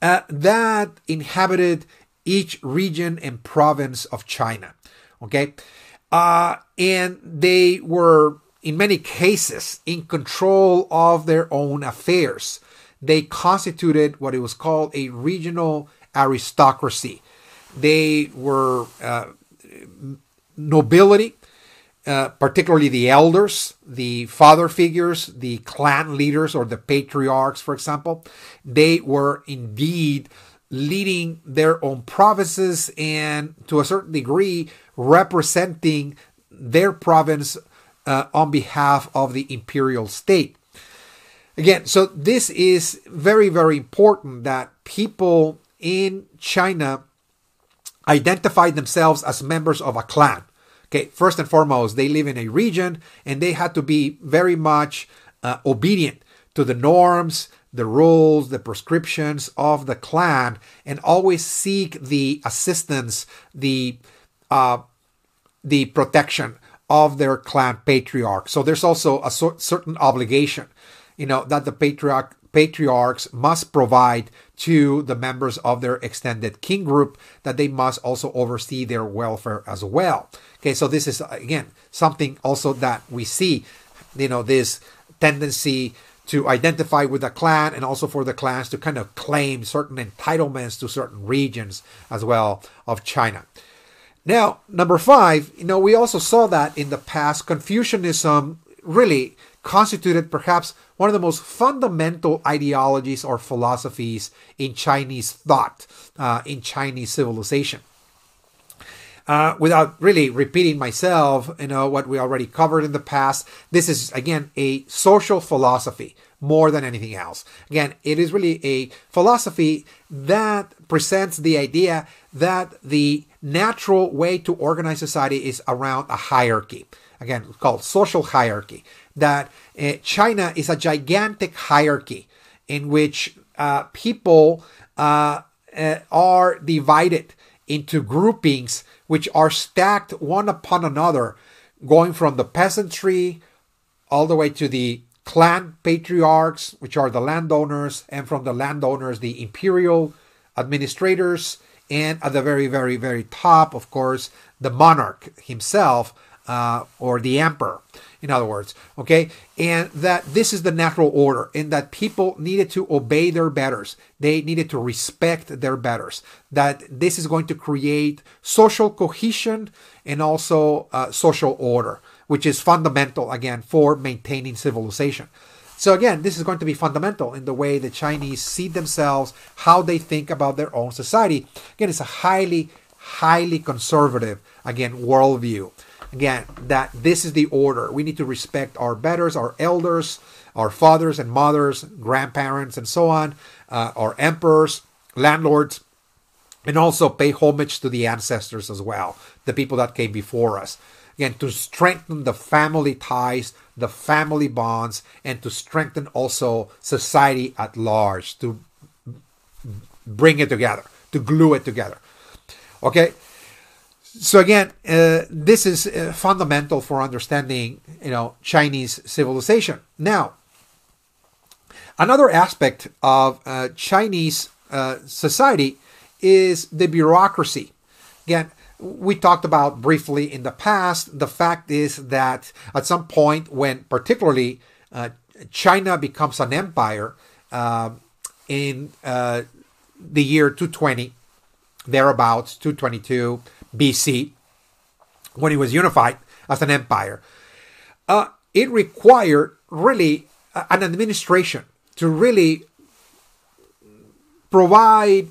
that inhabited each region and province of China. Okay? And they were, in many cases, in control of their own affairs. They constituted what it was called a regional aristocracy. They were nobility, particularly the elders, the father figures, the clan leaders, or the patriarchs, for example. They were indeed leading their own provinces and, to a certain degree, representing their province on behalf of the imperial state. Again, so this is very, very important that people in China identify themselves as members of a clan. Okay, first and foremost, they live in a region and they had to be very much obedient to the norms, the rules, the prescriptions of the clan, and always seek the assistance, the protection of their clan patriarch. So there's also a certain obligation, that the patriarchs must provide to the members of their extended king group, that they must also oversee their welfare as well. Okay, so this is, again, something also that we see, this tendency to identify with the clan, and also for the clans to kind of claim certain entitlements to certain regions as well of China. Now, number five, we also saw that in the past, Confucianism really constituted perhaps one of the most fundamental ideologies or philosophies in Chinese thought, in Chinese civilization. without really repeating myself, what we already covered in the past, this is, again, a social philosophy more than anything else. Again, it is really a philosophy that presents the idea that the natural way to organize society is around a hierarchy. Again, it's called social hierarchy. That China is a gigantic hierarchy in which people are divided into groupings which are stacked one upon another, going from the peasantry all the way to the clan patriarchs, which are the landowners, and from the landowners, the imperial administrators, and at the very, very, very top, of course, the monarch himself, or the emperor, in other words, okay? And that this is the natural order, and that people needed to obey their betters. They needed to respect their betters. That this is going to create social cohesion and also social order, which is fundamental, again, for maintaining civilization. So again, this is going to be fundamental in the way the Chinese see themselves, how they think about their own society. Again, it's a highly, highly conservative, again, worldview. Again, that this is the order. We need to respect our betters, our elders, our fathers and mothers, grandparents, and so on, our emperors, landlords, and also pay homage to the ancestors as well, the people that came before us. Again, to strengthen the family ties, the family bonds, and to strengthen also society at large, to bring it together, to glue it together. Okay? So again, this is fundamental for understanding, Chinese civilization. Now, another aspect of Chinese society is the bureaucracy. Again, we talked about briefly in the past. The fact is that at some point when particularly China becomes an empire in the year 220, thereabouts, 222 BC, when it was unified as an empire, it required really an administration to really provide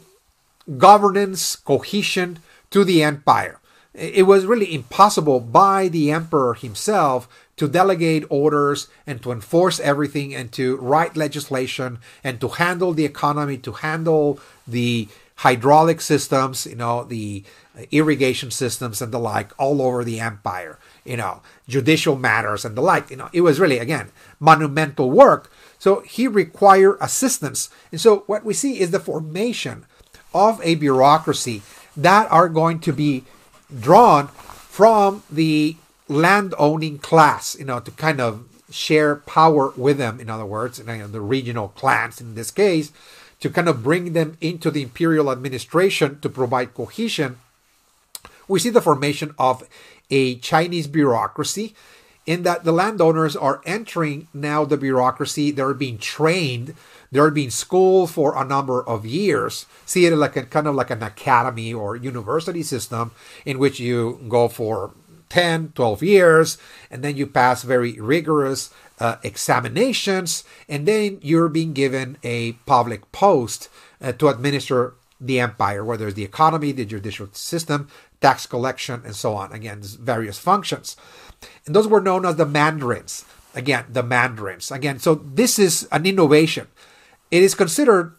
governance, cohesion to the empire. It was really impossible by the emperor himself to delegate orders and to enforce everything and to write legislation and to handle the economy, to handle the hydraulic systems, the irrigation systems and the like all over the empire, judicial matters and the like. It was really, again, monumental work. So he required assistance. And so what we see is the formation of a bureaucracy that are going to be drawn from the land-owning class, to kind of share power with them, in other words, the regional clans in this case, to kind of bring them into the imperial administration to provide cohesion. We see the formation of a Chinese bureaucracy in that the landowners are entering now the bureaucracy. They're being trained. They're being schooled for a number of years. See it like kind of like an academy or university system in which you go for 10, 12 years, and then you pass very rigorous examinations, and then you're being given a public post to administer the empire, whether it's the economy, the judicial system, tax collection, and so on. Again, various functions. And those were known as the mandarins. Again, the mandarins. Again, so this is an innovation. It is considered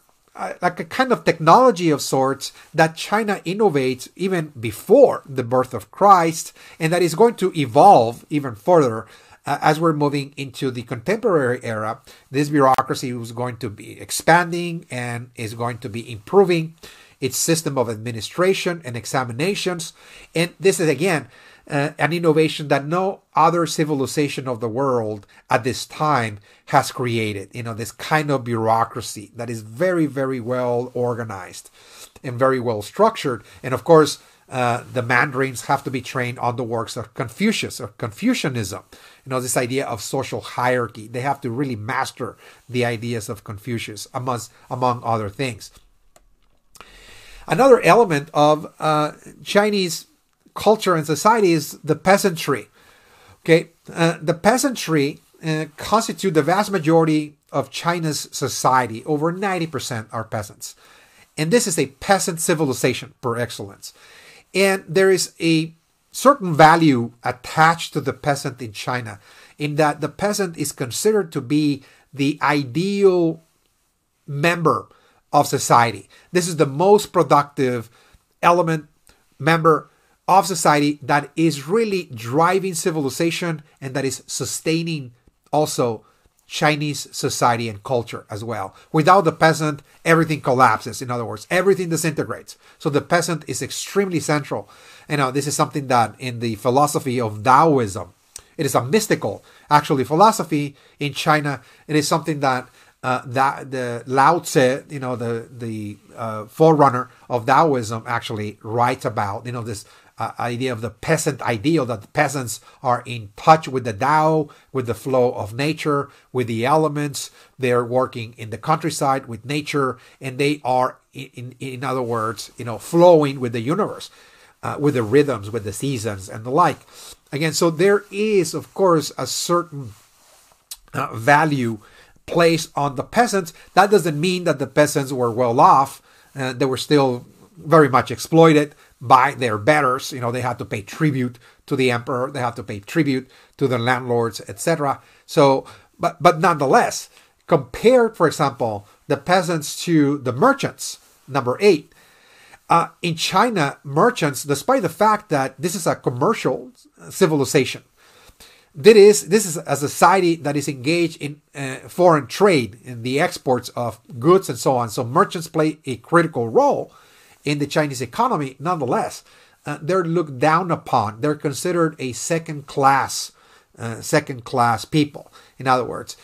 like a kind of technology of sorts that China innovates even before the birth of Christ, and that is going to evolve even further as we're moving into the contemporary era. This bureaucracy is going to be expanding and is going to be improving its system of administration and examinations. And this is, again, an innovation that no other civilization of the world at this time has created. This kind of bureaucracy that is very, very well organized and very well structured. And of course, the mandarins have to be trained on the works of Confucius or Confucianism. This idea of social hierarchy. They have to really master the ideas of Confucius, among other things. Another element of Chinese culture and society is the peasantry. Okay, the peasantry constitute the vast majority of China's society. Over 90% are peasants. And this is a peasant civilization per excellence. And there is a certain value attached to the peasant in China, in that the peasant is considered to be the ideal member of society. This is the most productive element, member of society, that is really driving civilization and that is sustaining also Chinese society and culture as well. Without the peasant, everything collapses. In other words, everything disintegrates. So the peasant is extremely central. This is something that in the philosophy of Taoism, it is a mystical, actually, philosophy in China. It is something that the Lao Tse, the forerunner of Taoism, actually writes about. This idea of the peasant ideal, that the peasants are in touch with the Tao, with the flow of nature, with the elements. They're working in the countryside with nature, and they are, in other words, flowing with the universe, with the rhythms, with the seasons, and the like. Again, so there is, of course, a certain value placed on the peasants. That doesn't mean that the peasants were well off. They were still very much exploited by their betters. They had to pay tribute to the emperor. They had to pay tribute to the landlords, etc. So, but nonetheless, compared, for example, the peasants to the merchants, number 8, in China, merchants, despite the fact that this is a commercial civilization, this is a society that is engaged in foreign trade, in the exports of goods and so on. So merchants play a critical role in the Chinese economy. Nonetheless, they're looked down upon. They're considered a second class people. In other words,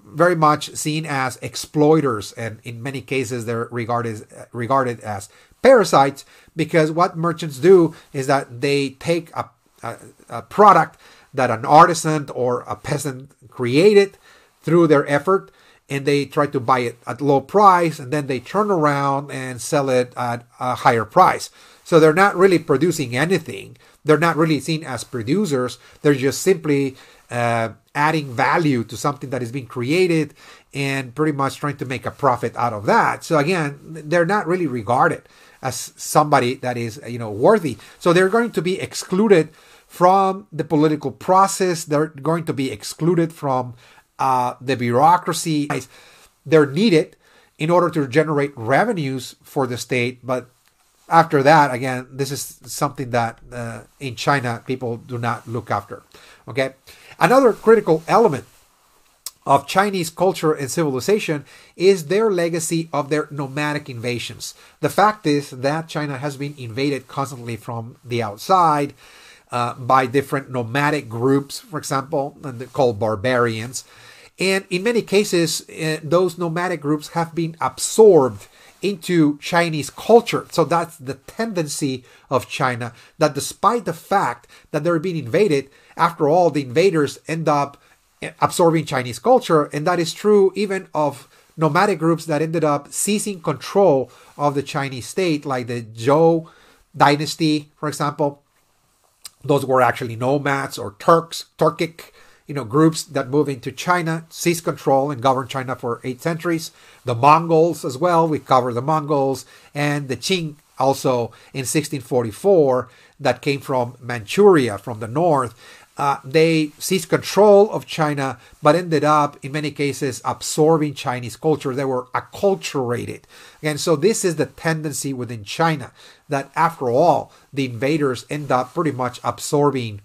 very much seen as exploiters, and in many cases they're regarded as parasites, because what merchants do is that they take a product that an artisan or a peasant created through their effort, and they try to buy it at low price, and then they turn around and sell it at a higher price. So they're not really producing anything. They're not really seen as producers. They're just simply adding value to something that is being created and pretty much trying to make a profit out of that. So again, they're not really regarded as somebody that is, worthy. So they're going to be excluded from the political process. They're going to be excluded from the bureaucracy. They're needed in order to generate revenues for the state. But after that, again, this is something that in China people do not look after. Okay. Another critical element of Chinese culture and civilization is their legacy of their nomadic invasions. The fact is that China has been invaded constantly from the outside by different nomadic groups, for example, and they're called barbarians. And in many cases, those nomadic groups have been absorbed into Chinese culture. So that's the tendency of China, that despite the fact that they're being invaded, after all, the invaders end up absorbing Chinese culture. And that is true even of nomadic groups that ended up seizing control of the Chinese state, like the Zhou dynasty, for example. Those were actually nomads or Turkic, groups that moved into China, seized control and governed China for 8 centuries. The Mongols as well, we covered the Mongols, and the Qing also in 1644 that came from Manchuria, from the north. They seized control of China, but ended up, in many cases, absorbing Chinese culture. They were acculturated. And so this is the tendency within China, that after all, the invaders end up pretty much absorbing,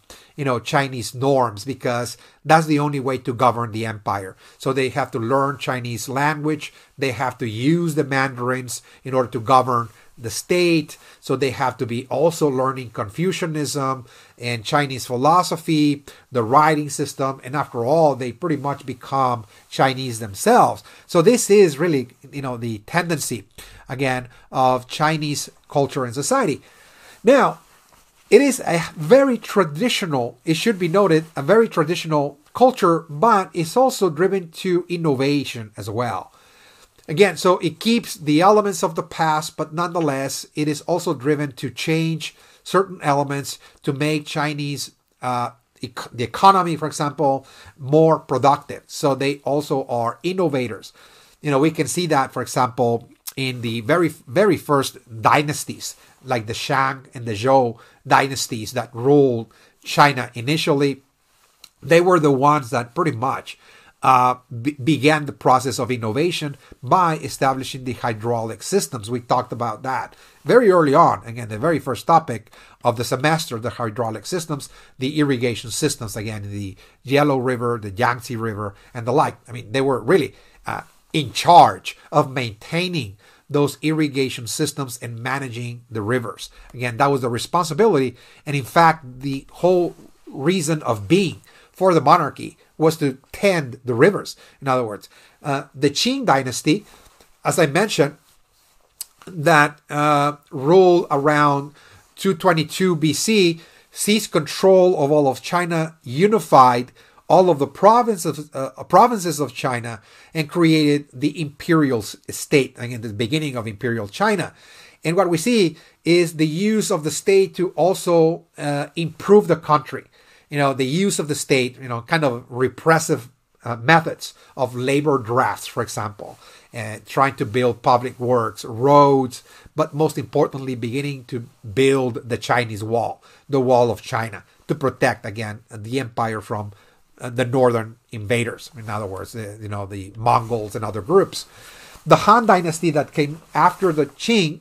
Chinese norms, because that's the only way to govern the empire. So they have to learn Chinese language. They have to use the Mandarins in order to govern the state. So they have to be also learning Confucianism and Chinese philosophy, the writing system, and after all, they pretty much become Chinese themselves. So this is really, the tendency, again, of Chinese culture and society. Now, it is a very traditional, it should be noted, a very traditional culture, but it's also driven to innovation as well. Again, so it keeps the elements of the past, but nonetheless, it is also driven to change certain elements to make Chinese, the economy, for example, more productive. So they also are innovators. We can see that, for example, in the very first dynasties, like the Shang and the Zhou dynasties that ruled China initially. They were the ones that pretty much began the process of innovation by establishing the hydraulic systems. We talked about that very early on. Again, the very first topic of the semester, the hydraulic systems, the irrigation systems, again, the Yellow River, the Yangtze River, and the like. I mean, they were really in charge of maintaining those irrigation systems and managing the rivers. Again, that was the responsibility. And in fact, the whole reason of being for the monarchy was to tend the rivers. In other words, the Qing dynasty, as I mentioned, that ruled around 222 BC, seized control of all of China, unified all of the provinces of China, and created the imperial state, again, the beginning of imperial China. And what we see is the use of the state to also improve the country. The use of the state, kind of repressive methods of labor drafts, for example, and trying to build public works, roads, but most importantly, beginning to build the Chinese wall, the wall of China, to protect, again, the empire from the northern invaders. In other words, the Mongols and other groups. The Han dynasty that came after the Qing,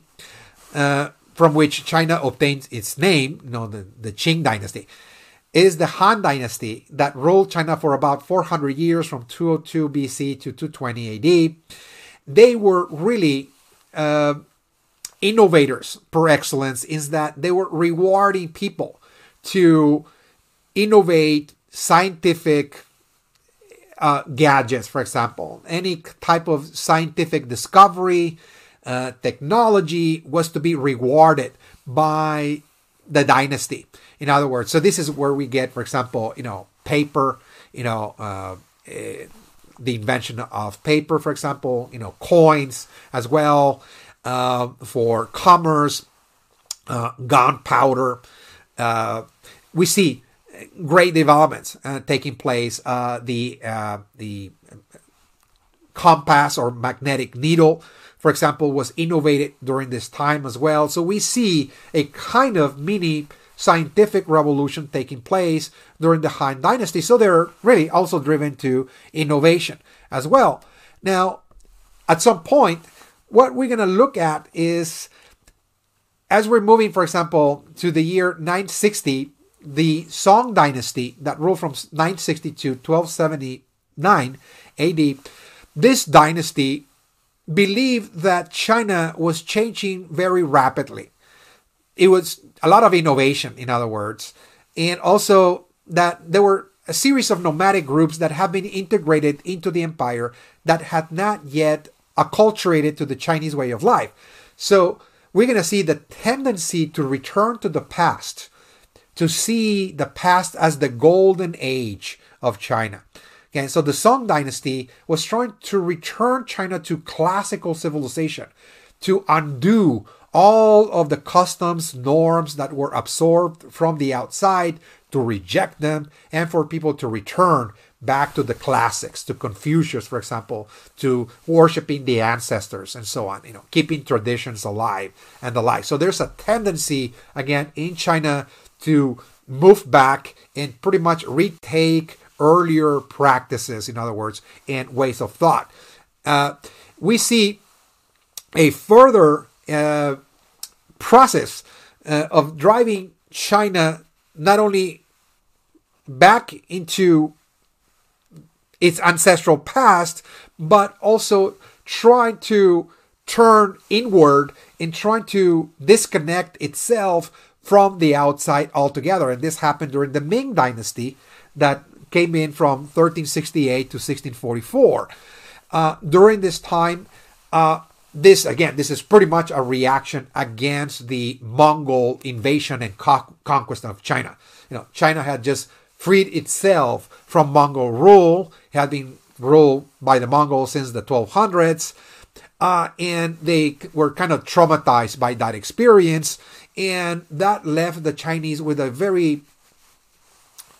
from which China obtained its name, the Qing dynasty, is the Han dynasty that ruled China for about 400 years, from 202 BC to 220 AD. They were really innovators per excellence, in that they were rewarding people to innovate scientific gadgets, for example. Any type of scientific discovery, technology was to be rewarded by the dynasty. In other words, so this is where we get, for example, paper, the invention of paper, for example, coins as well, for commerce, gunpowder. We see great developments taking place. The compass or magnetic needle, for example, was innovated during this time as well. So we see a kind of mini scientific revolution taking place during the Han Dynasty. So they're really also driven to innovation as well. Now, at some point, what we're going to look at is, as we're moving, for example, to the year 960, the Song Dynasty that ruled from 960 to 1279 AD, this dynasty believed that China was changing very rapidly. It was a lot of innovation, in other words, and also that there were a series of nomadic groups that have been integrated into the empire that had not yet acculturated to the Chinese way of life. So we're going to see the tendency to return to the past, to see the past as the golden age of China. Okay, so the Song Dynasty was trying to return China to classical civilization, to undo all of the customs, norms that were absorbed from the outside, to reject them, and for people to return back to the classics, to Confucius, for example, to worshiping the ancestors and so on, keeping traditions alive and the like. So there's a tendency, again, in China to move back and pretty much retake earlier practices, in other words, and ways of thought. We see a further process of driving China not only back into its ancestral past, but also trying to turn inward and trying to disconnect itself from the outside altogether. And this happened during the Ming Dynasty that came in from 1368 to 1644. During this time, this is pretty much a reaction against the Mongol invasion and conquest of China. China had just freed itself from Mongol rule, had been ruled by the Mongols since the 1200s, and they were kind of traumatized by that experience, and that left the Chinese with a very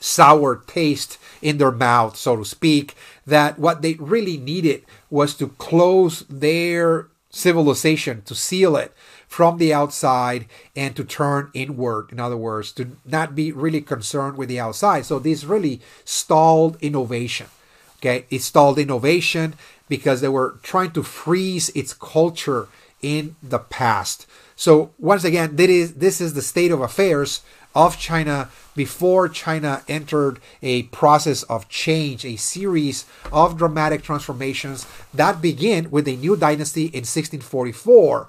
sour taste in their mouth, so to speak, that what they really needed was to close their civilization, to seal it from the outside and to turn inward. In other words, to not be really concerned with the outside. So this really stalled innovation. Okay, it stalled innovation because they were trying to freeze its culture in the past. So once again, this is the state of affairs of China before China entered a process of change, a series of dramatic transformations that begin with a new dynasty in 1644.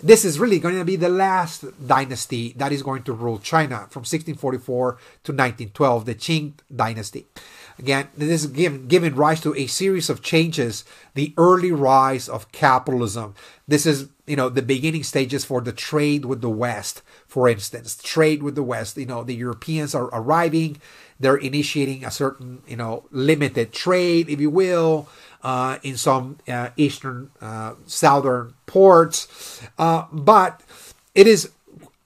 This is really going to be the last dynasty that is going to rule China from 1644 to 1912, the Qing dynasty. Again, this is giving rise to a series of changes, the early rise of capitalism. This is, the beginning stages for the trade with the West, for instance. Trade with the West, the Europeans are arriving. They're initiating a certain, limited trade, if you will, in some eastern, southern ports. But it is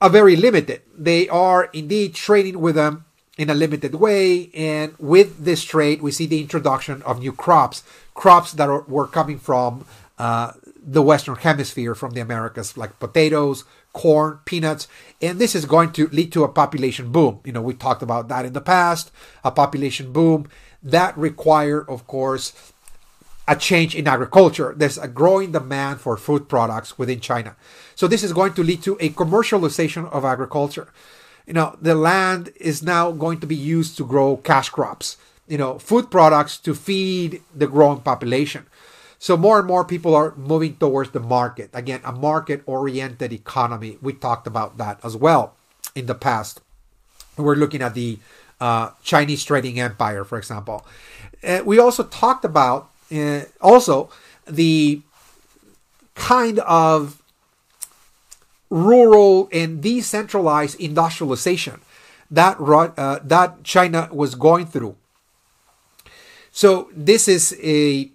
a very limited. They are indeed trading with them in a limited way, and with this trade, we see the introduction of new crops that were coming from the Western Hemisphere, from the Americas, like potatoes, corn, peanuts, and this is going to lead to a population boom. We talked about that in the past, a population boom that required, of course, a change in agriculture. There's a growing demand for food products within China. So this is going to lead to a commercialization of agriculture. The land is now going to be used to grow cash crops, food products to feed the growing population. So more and more people are moving towards the market. Again, a market-oriented economy. We talked about that as well in the past. We're looking at the Chinese trading empire, for example. We also talked about the kind of rural and decentralized industrialization that China was going through. So this is a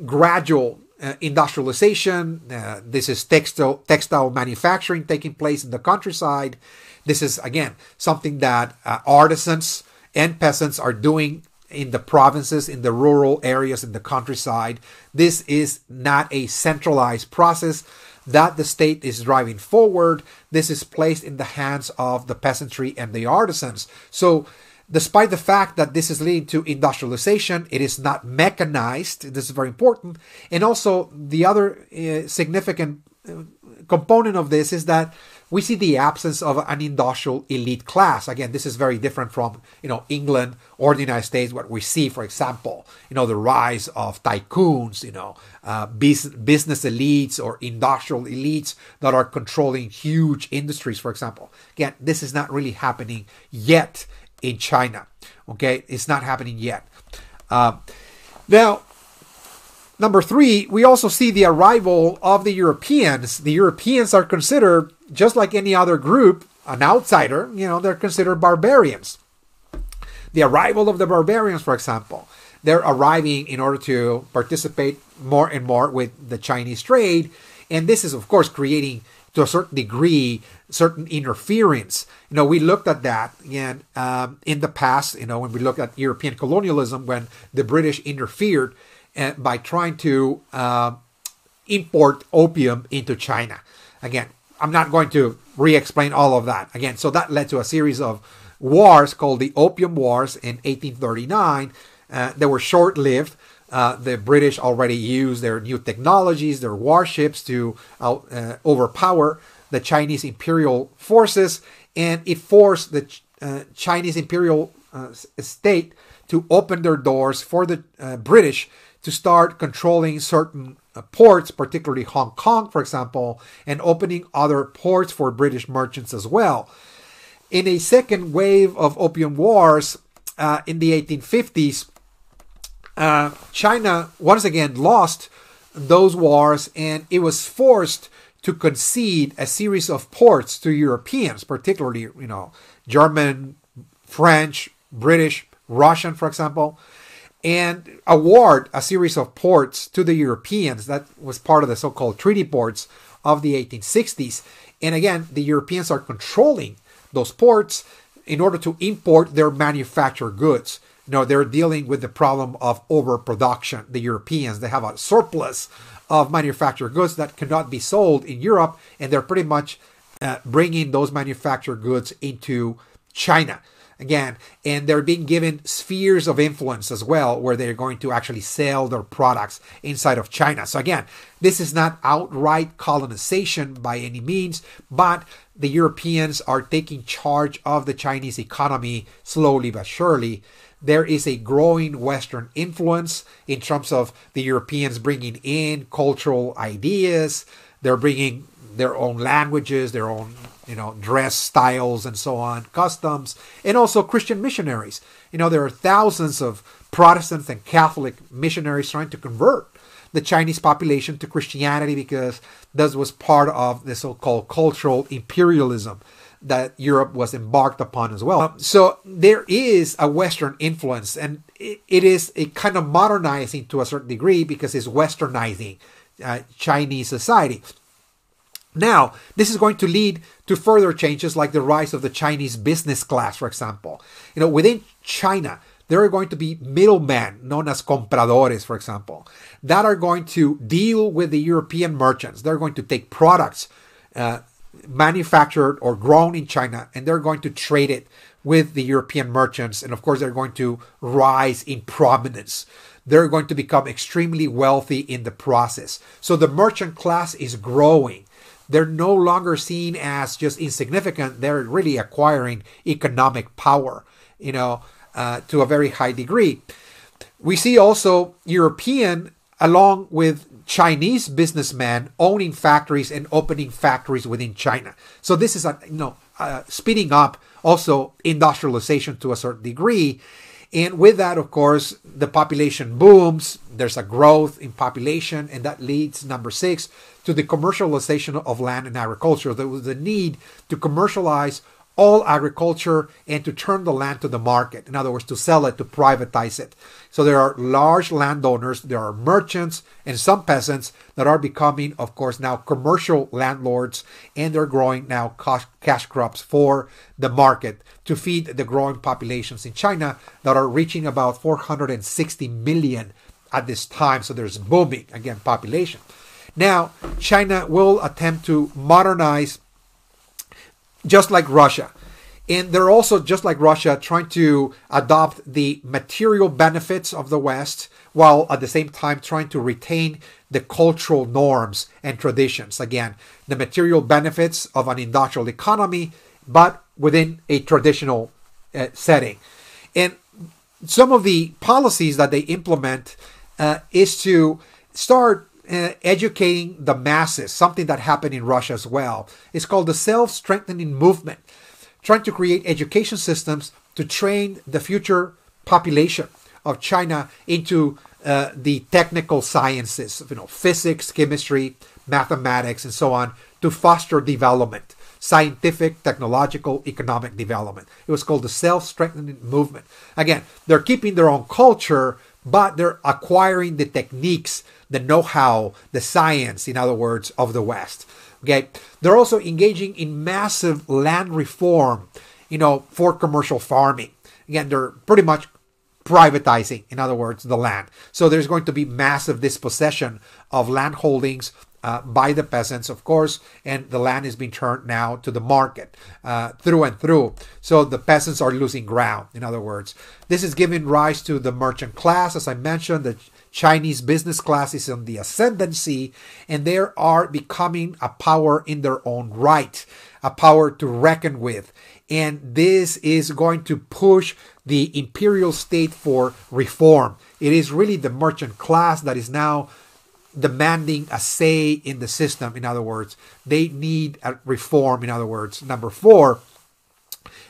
gradual industrialization. This is textile manufacturing taking place in the countryside. This is, again, something that artisans and peasants are doing in the provinces, in the rural areas, in the countryside. This is not a centralized process that the state is driving forward. This is placed in the hands of the peasantry and the artisans. So despite the fact that this is leading to industrialization, it is not mechanized. This is very important. And also the other significant component of this is that we see the absence of an industrial elite class. Again, this is very different from, England or the United States, what we see, for example, the rise of tycoons, business elites or industrial elites that are controlling huge industries, for example. Again, this is not really happening yet in China. Okay, it's not happening yet. Now, number 3, we also see the arrival of the Europeans. The Europeans are considered, just like any other group, an outsider. They're considered barbarians. The arrival of the barbarians, for example, they're arriving in order to participate more and more with the Chinese trade. And this is, of course, creating, to a certain degree, certain interference. We looked at that again in the past, when we looked at European colonialism, when the British interfered by trying to import opium into China. Again, I'm not going to re-explain all of that. Again, so that led to a series of wars called the Opium Wars in 1839. They were short-lived. The British already used their new technologies, their warships, to overpower the Chinese imperial forces, and it forced the Chinese imperial state to open their doors for the British to start controlling certain ports, particularly Hong Kong, for example, and opening other ports for British merchants as well. In a second wave of Opium Wars in the 1850s, China once again lost those wars, and it was forced to concede a series of ports to Europeans, particularly, German, French, British, Russian, for example, and award a series of ports to the Europeans. That was part of the so-called treaty ports of the 1860s. And again, the Europeans are controlling those ports in order to import their manufactured goods. They're dealing with the problem of overproduction. The Europeans, they have a surplus of manufactured goods that cannot be sold in Europe, and they're pretty much bringing those manufactured goods into China. Again, and they're being given spheres of influence as well, where they're going to actually sell their products inside of China. So again, this is not outright colonization by any means, but the Europeans are taking charge of the Chinese economy slowly but surely. There is a growing Western influence in terms of the Europeans bringing in cultural ideas. They're bringing their own languages, their own dress styles and so on, customs, and also Christian missionaries. There are thousands of Protestants and Catholic missionaries trying to convert the Chinese population to Christianity, because this was part of the so-called cultural imperialism that Europe was embarked upon as well. So there is a Western influence, and it is a kind of modernizing to a certain degree, because it's Westernizing Chinese society. Now, this is going to lead to further changes, like the rise of the Chinese business class, for example. Within China, there are going to be middlemen known as compradores, for example, that are going to deal with the European merchants. They're going to take products manufactured or grown in China, and they're going to trade it with the European merchants. And of course, they're going to rise in prominence. They're going to become extremely wealthy in the process. So the merchant class is growing. They're no longer seen as just insignificant. They're really acquiring economic power, to a very high degree. We see also European, along with Chinese businessmen, owning factories and opening factories within China. So this is speeding up also industrialization to a certain degree. And with that, of course, the population booms. There's a growth in population, and that leads, number 6, to the commercialization of land and agriculture. There was a need to commercialize all agriculture and to turn the land to the market. In other words, to sell it, to privatize it. So there are large landowners, there are merchants, and some peasants that are becoming, of course, now commercial landlords, and they're growing now cash crops for the market to feed the growing populations in China that are reaching about 460 million at this time. So there's booming, again, population. Now, China will attempt to modernize just like Russia. And they're also, just like Russia, trying to adopt the material benefits of the West, while at the same time trying to retain the cultural norms and traditions. Again, the material benefits of an industrial economy, but within a traditional setting. And some of the policies that they implement is to start educating the masses, something that happened in Russia as well. It's called the self-strengthening movement, trying to create education systems to train the future population of China into the technical sciences, physics, chemistry, mathematics, and so on, to foster development, scientific, technological, economic development. It was called the self-strengthening movement. Again, they're keeping their own culture, but they're acquiring the techniques, the know-how, the science, in other words, of the West. Okay, they're also engaging in massive land reform, for commercial farming. Again, they're pretty much privatizing, in other words, the land. So there's going to be massive dispossession of land holdings by the peasants, of course, and the land is being turned now to the market through and through. So the peasants are losing ground, in other words. This is giving rise to the merchant class. As I mentioned, the Chinese business class is on the ascendancy, and they are becoming a power in their own right, a power to reckon with. And this is going to push the imperial state for reform. It is really the merchant class that is now demanding a say in the system. In other words, they need a reform. In other words, number 4,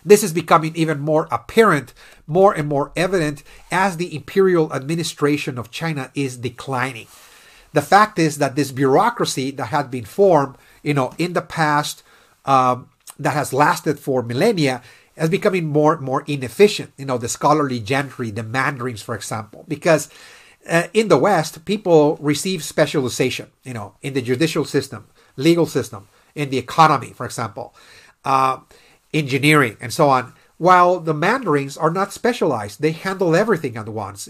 this is becoming even more apparent, more and more evident as the imperial administration of China is declining. The fact is that this bureaucracy that had been formed, in the past, that has lasted for millennia, is becoming more and more inefficient. The scholarly gentry, the mandarins, for example, because in the West, people receive specialization, in the judicial system, legal system, in the economy, for example, engineering, and so on. While the mandarins are not specialized, they handle everything at once,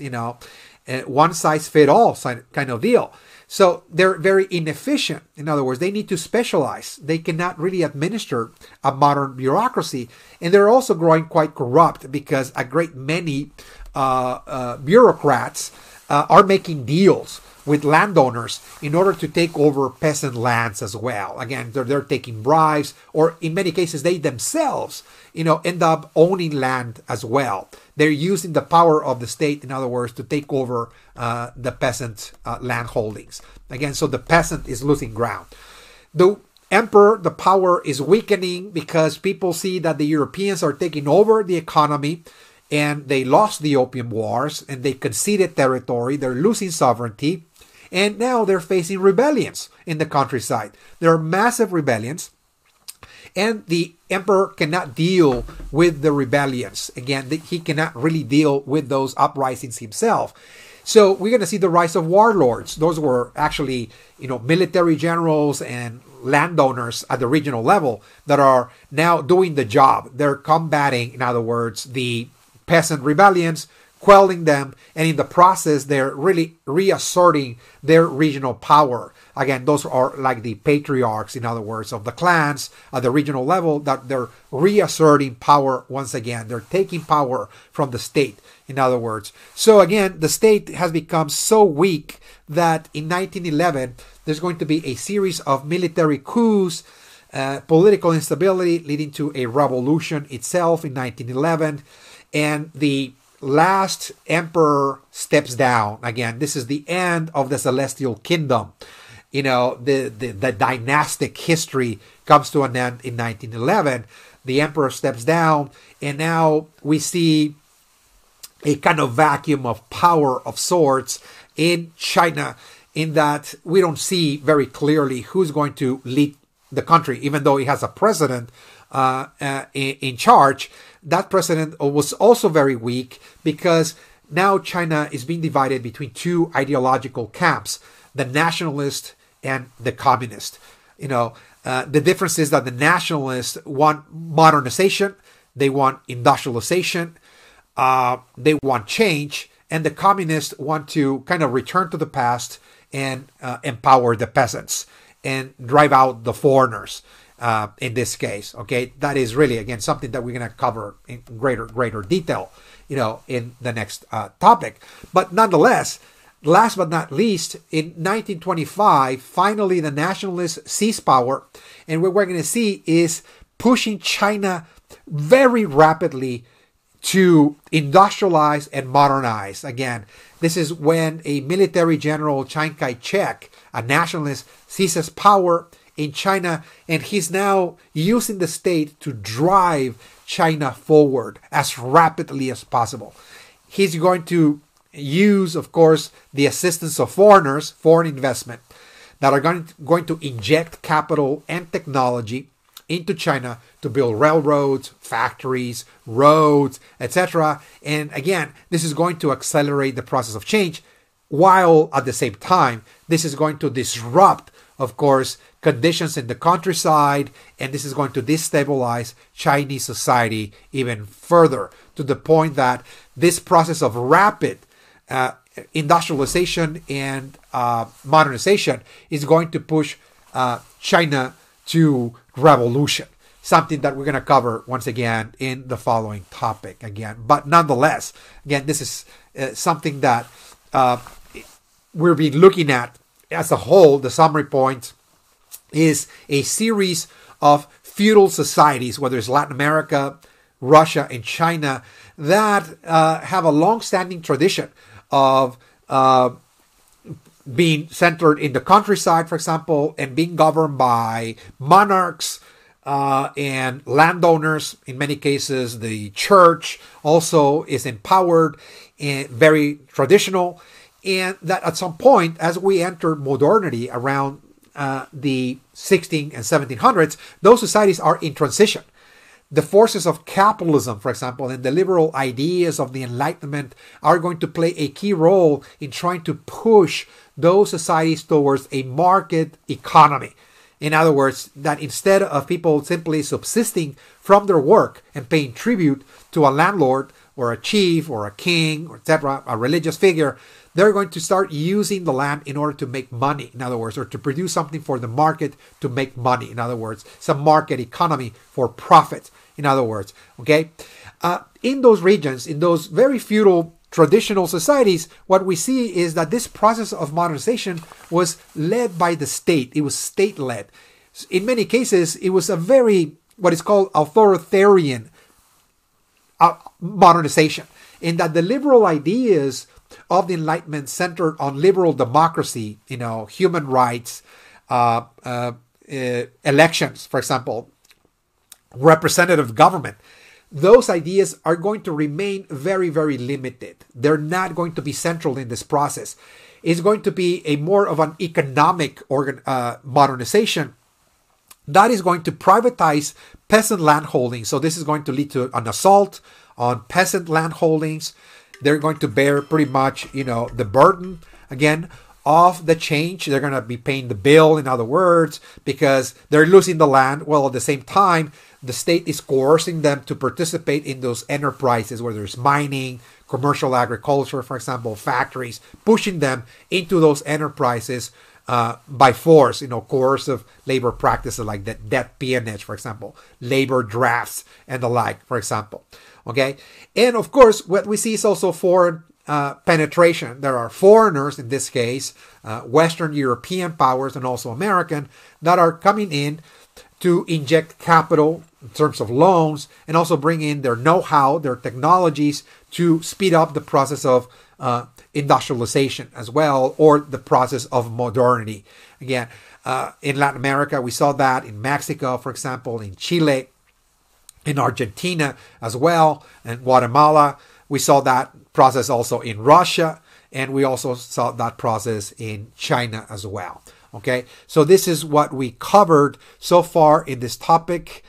one size fit all kind of deal. So they're very inefficient. In other words, they need to specialize. They cannot really administer a modern bureaucracy. And they're also growing quite corrupt because a great many bureaucrats are making deals with landowners in order to take over peasant lands as well. Again, they're taking bribes, or in many cases, they themselves, end up owning land as well. They're using the power of the state, in other words, to take over the peasant land holdings. Again, so the peasant is losing ground. The emperor, the power is weakening because people see that the Europeans are taking over the economy, and they lost the Opium Wars, and they conceded territory. They're losing sovereignty. And now they're facing rebellions in the countryside. There are massive rebellions, and the emperor cannot deal with the rebellions. Again, he cannot really deal with those uprisings himself. So we're going to see the rise of warlords. Those were actually, military generals and landowners at the regional level that are now doing the job. They're combating, in other words, the peasant rebellions, quelling them, and in the process, they're really reasserting their regional power. Again, those are like the patriarchs, in other words, of the clans at the regional level, that they're reasserting power once again. They're taking power from the state, in other words. So again, the state has become so weak that in 1911, there's going to be a series of military coups, political instability leading to a revolution itself in 1911, and the last emperor steps down. Again, this is the end of the celestial kingdom. The dynastic history comes to an end in 1911. The emperor steps down, and now we see a kind of vacuum of power of sorts in China, in that we don't see very clearly who's going to lead the country, even though it has a president in charge. That president was also very weak because now China is being divided between two ideological camps, the nationalist and the communist. The difference is that the nationalists want modernization, they want industrialization, they want change, and the communists want to kind of return to the past and empower the peasants and drive out the foreigners. In this case, okay, that is really, again, something that we're going to cover in greater detail, in the next topic. But nonetheless, last but not least, in 1925, finally the nationalists seize power, and what we're going to see is pushing China very rapidly to industrialize and modernize. Again, this is when a military general, Chiang Kai-shek, a nationalist, seizes power in China, and he's now using the state to drive China forward as rapidly as possible. He's going to use, of course, the assistance of foreigners, foreign investment, that are going to inject capital and technology into China to build railroads, factories, roads, etc. And again, this is going to accelerate the process of change, while at the same time, this is going to disrupt, of course, conditions in the countryside, and this is going to destabilize Chinese society even further, to the point that this process of rapid industrialization and modernization is going to push China to revolution, something that we're going to cover once again in the following topic again. But nonetheless, again, this is something that we'll be looking at as a whole. The summary point is a series of feudal societies, whether it's Latin America, Russia, and China, that have a long-standing tradition of being centered in the countryside, for example, and being governed by monarchs and landowners. In many cases, the church also is empowered and very traditional. And that at some point, as we enter modernity around the 16 and 1700s, those societies are in transition. The forces of capitalism, for example, and the liberal ideas of the Enlightenment are going to play a key role in trying to push those societies towards a market economy. In other words, that instead of people simply subsisting from their work and paying tribute to a landlord or a chief or a king or etc., a religious figure, they're going to start using the land in order to make money, in other words, or to produce something for the market to make money, in other words, some market economy for profit, in other words, okay? In those regions, in those very feudal traditional societies, what we see is that this process of modernization was led by the state. It was state-led. In many cases, it was a very, what is called authoritarian modernization, in that the liberal ideas of the Enlightenment centered on liberal democracy, human rights, elections, for example, representative government. Those ideas are going to remain very, very limited. They're not going to be central in this process. It's going to be a more of an economic modernization that is going to privatize peasant land holdings. So this is going to lead to an assault on peasant land holdings. They're going to bear pretty much, the burden, again, of the change. They're going to be paying the bill, in other words, because they're losing the land. Well, at the same time, the state is coercing them to participate in those enterprises where there's mining, commercial agriculture, for example, factories, pushing them into those enterprises by force, coercive labor practices like that debt peonage, for example, labor drafts and the like, for example. Okay. And of course, what we see is also foreign penetration. There are foreigners, in this case, Western European powers and also American, that are coming in to inject capital in terms of loans and also bring in their know-how, their technologies to speed up the process of industrialization as well, or the process of modernity. Again, in Latin America, we saw that in Mexico, for example, in Chile, in Argentina as well, and Guatemala. We saw that process also in Russia, and we also saw that process in China as well. Okay, so this is what we covered so far in this topic.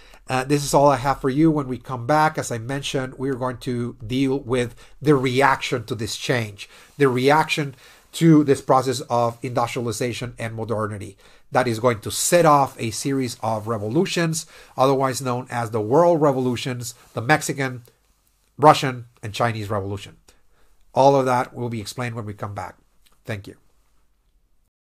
This is all I have for you. When we come back, as I mentioned, we're going to deal with the reaction to this change, the reaction to this process of industrialization and modernity that is going to set off a series of revolutions, otherwise known as the world revolutions, the Mexican, Russian, and Chinese revolution. All of that will be explained when we come back. Thank you.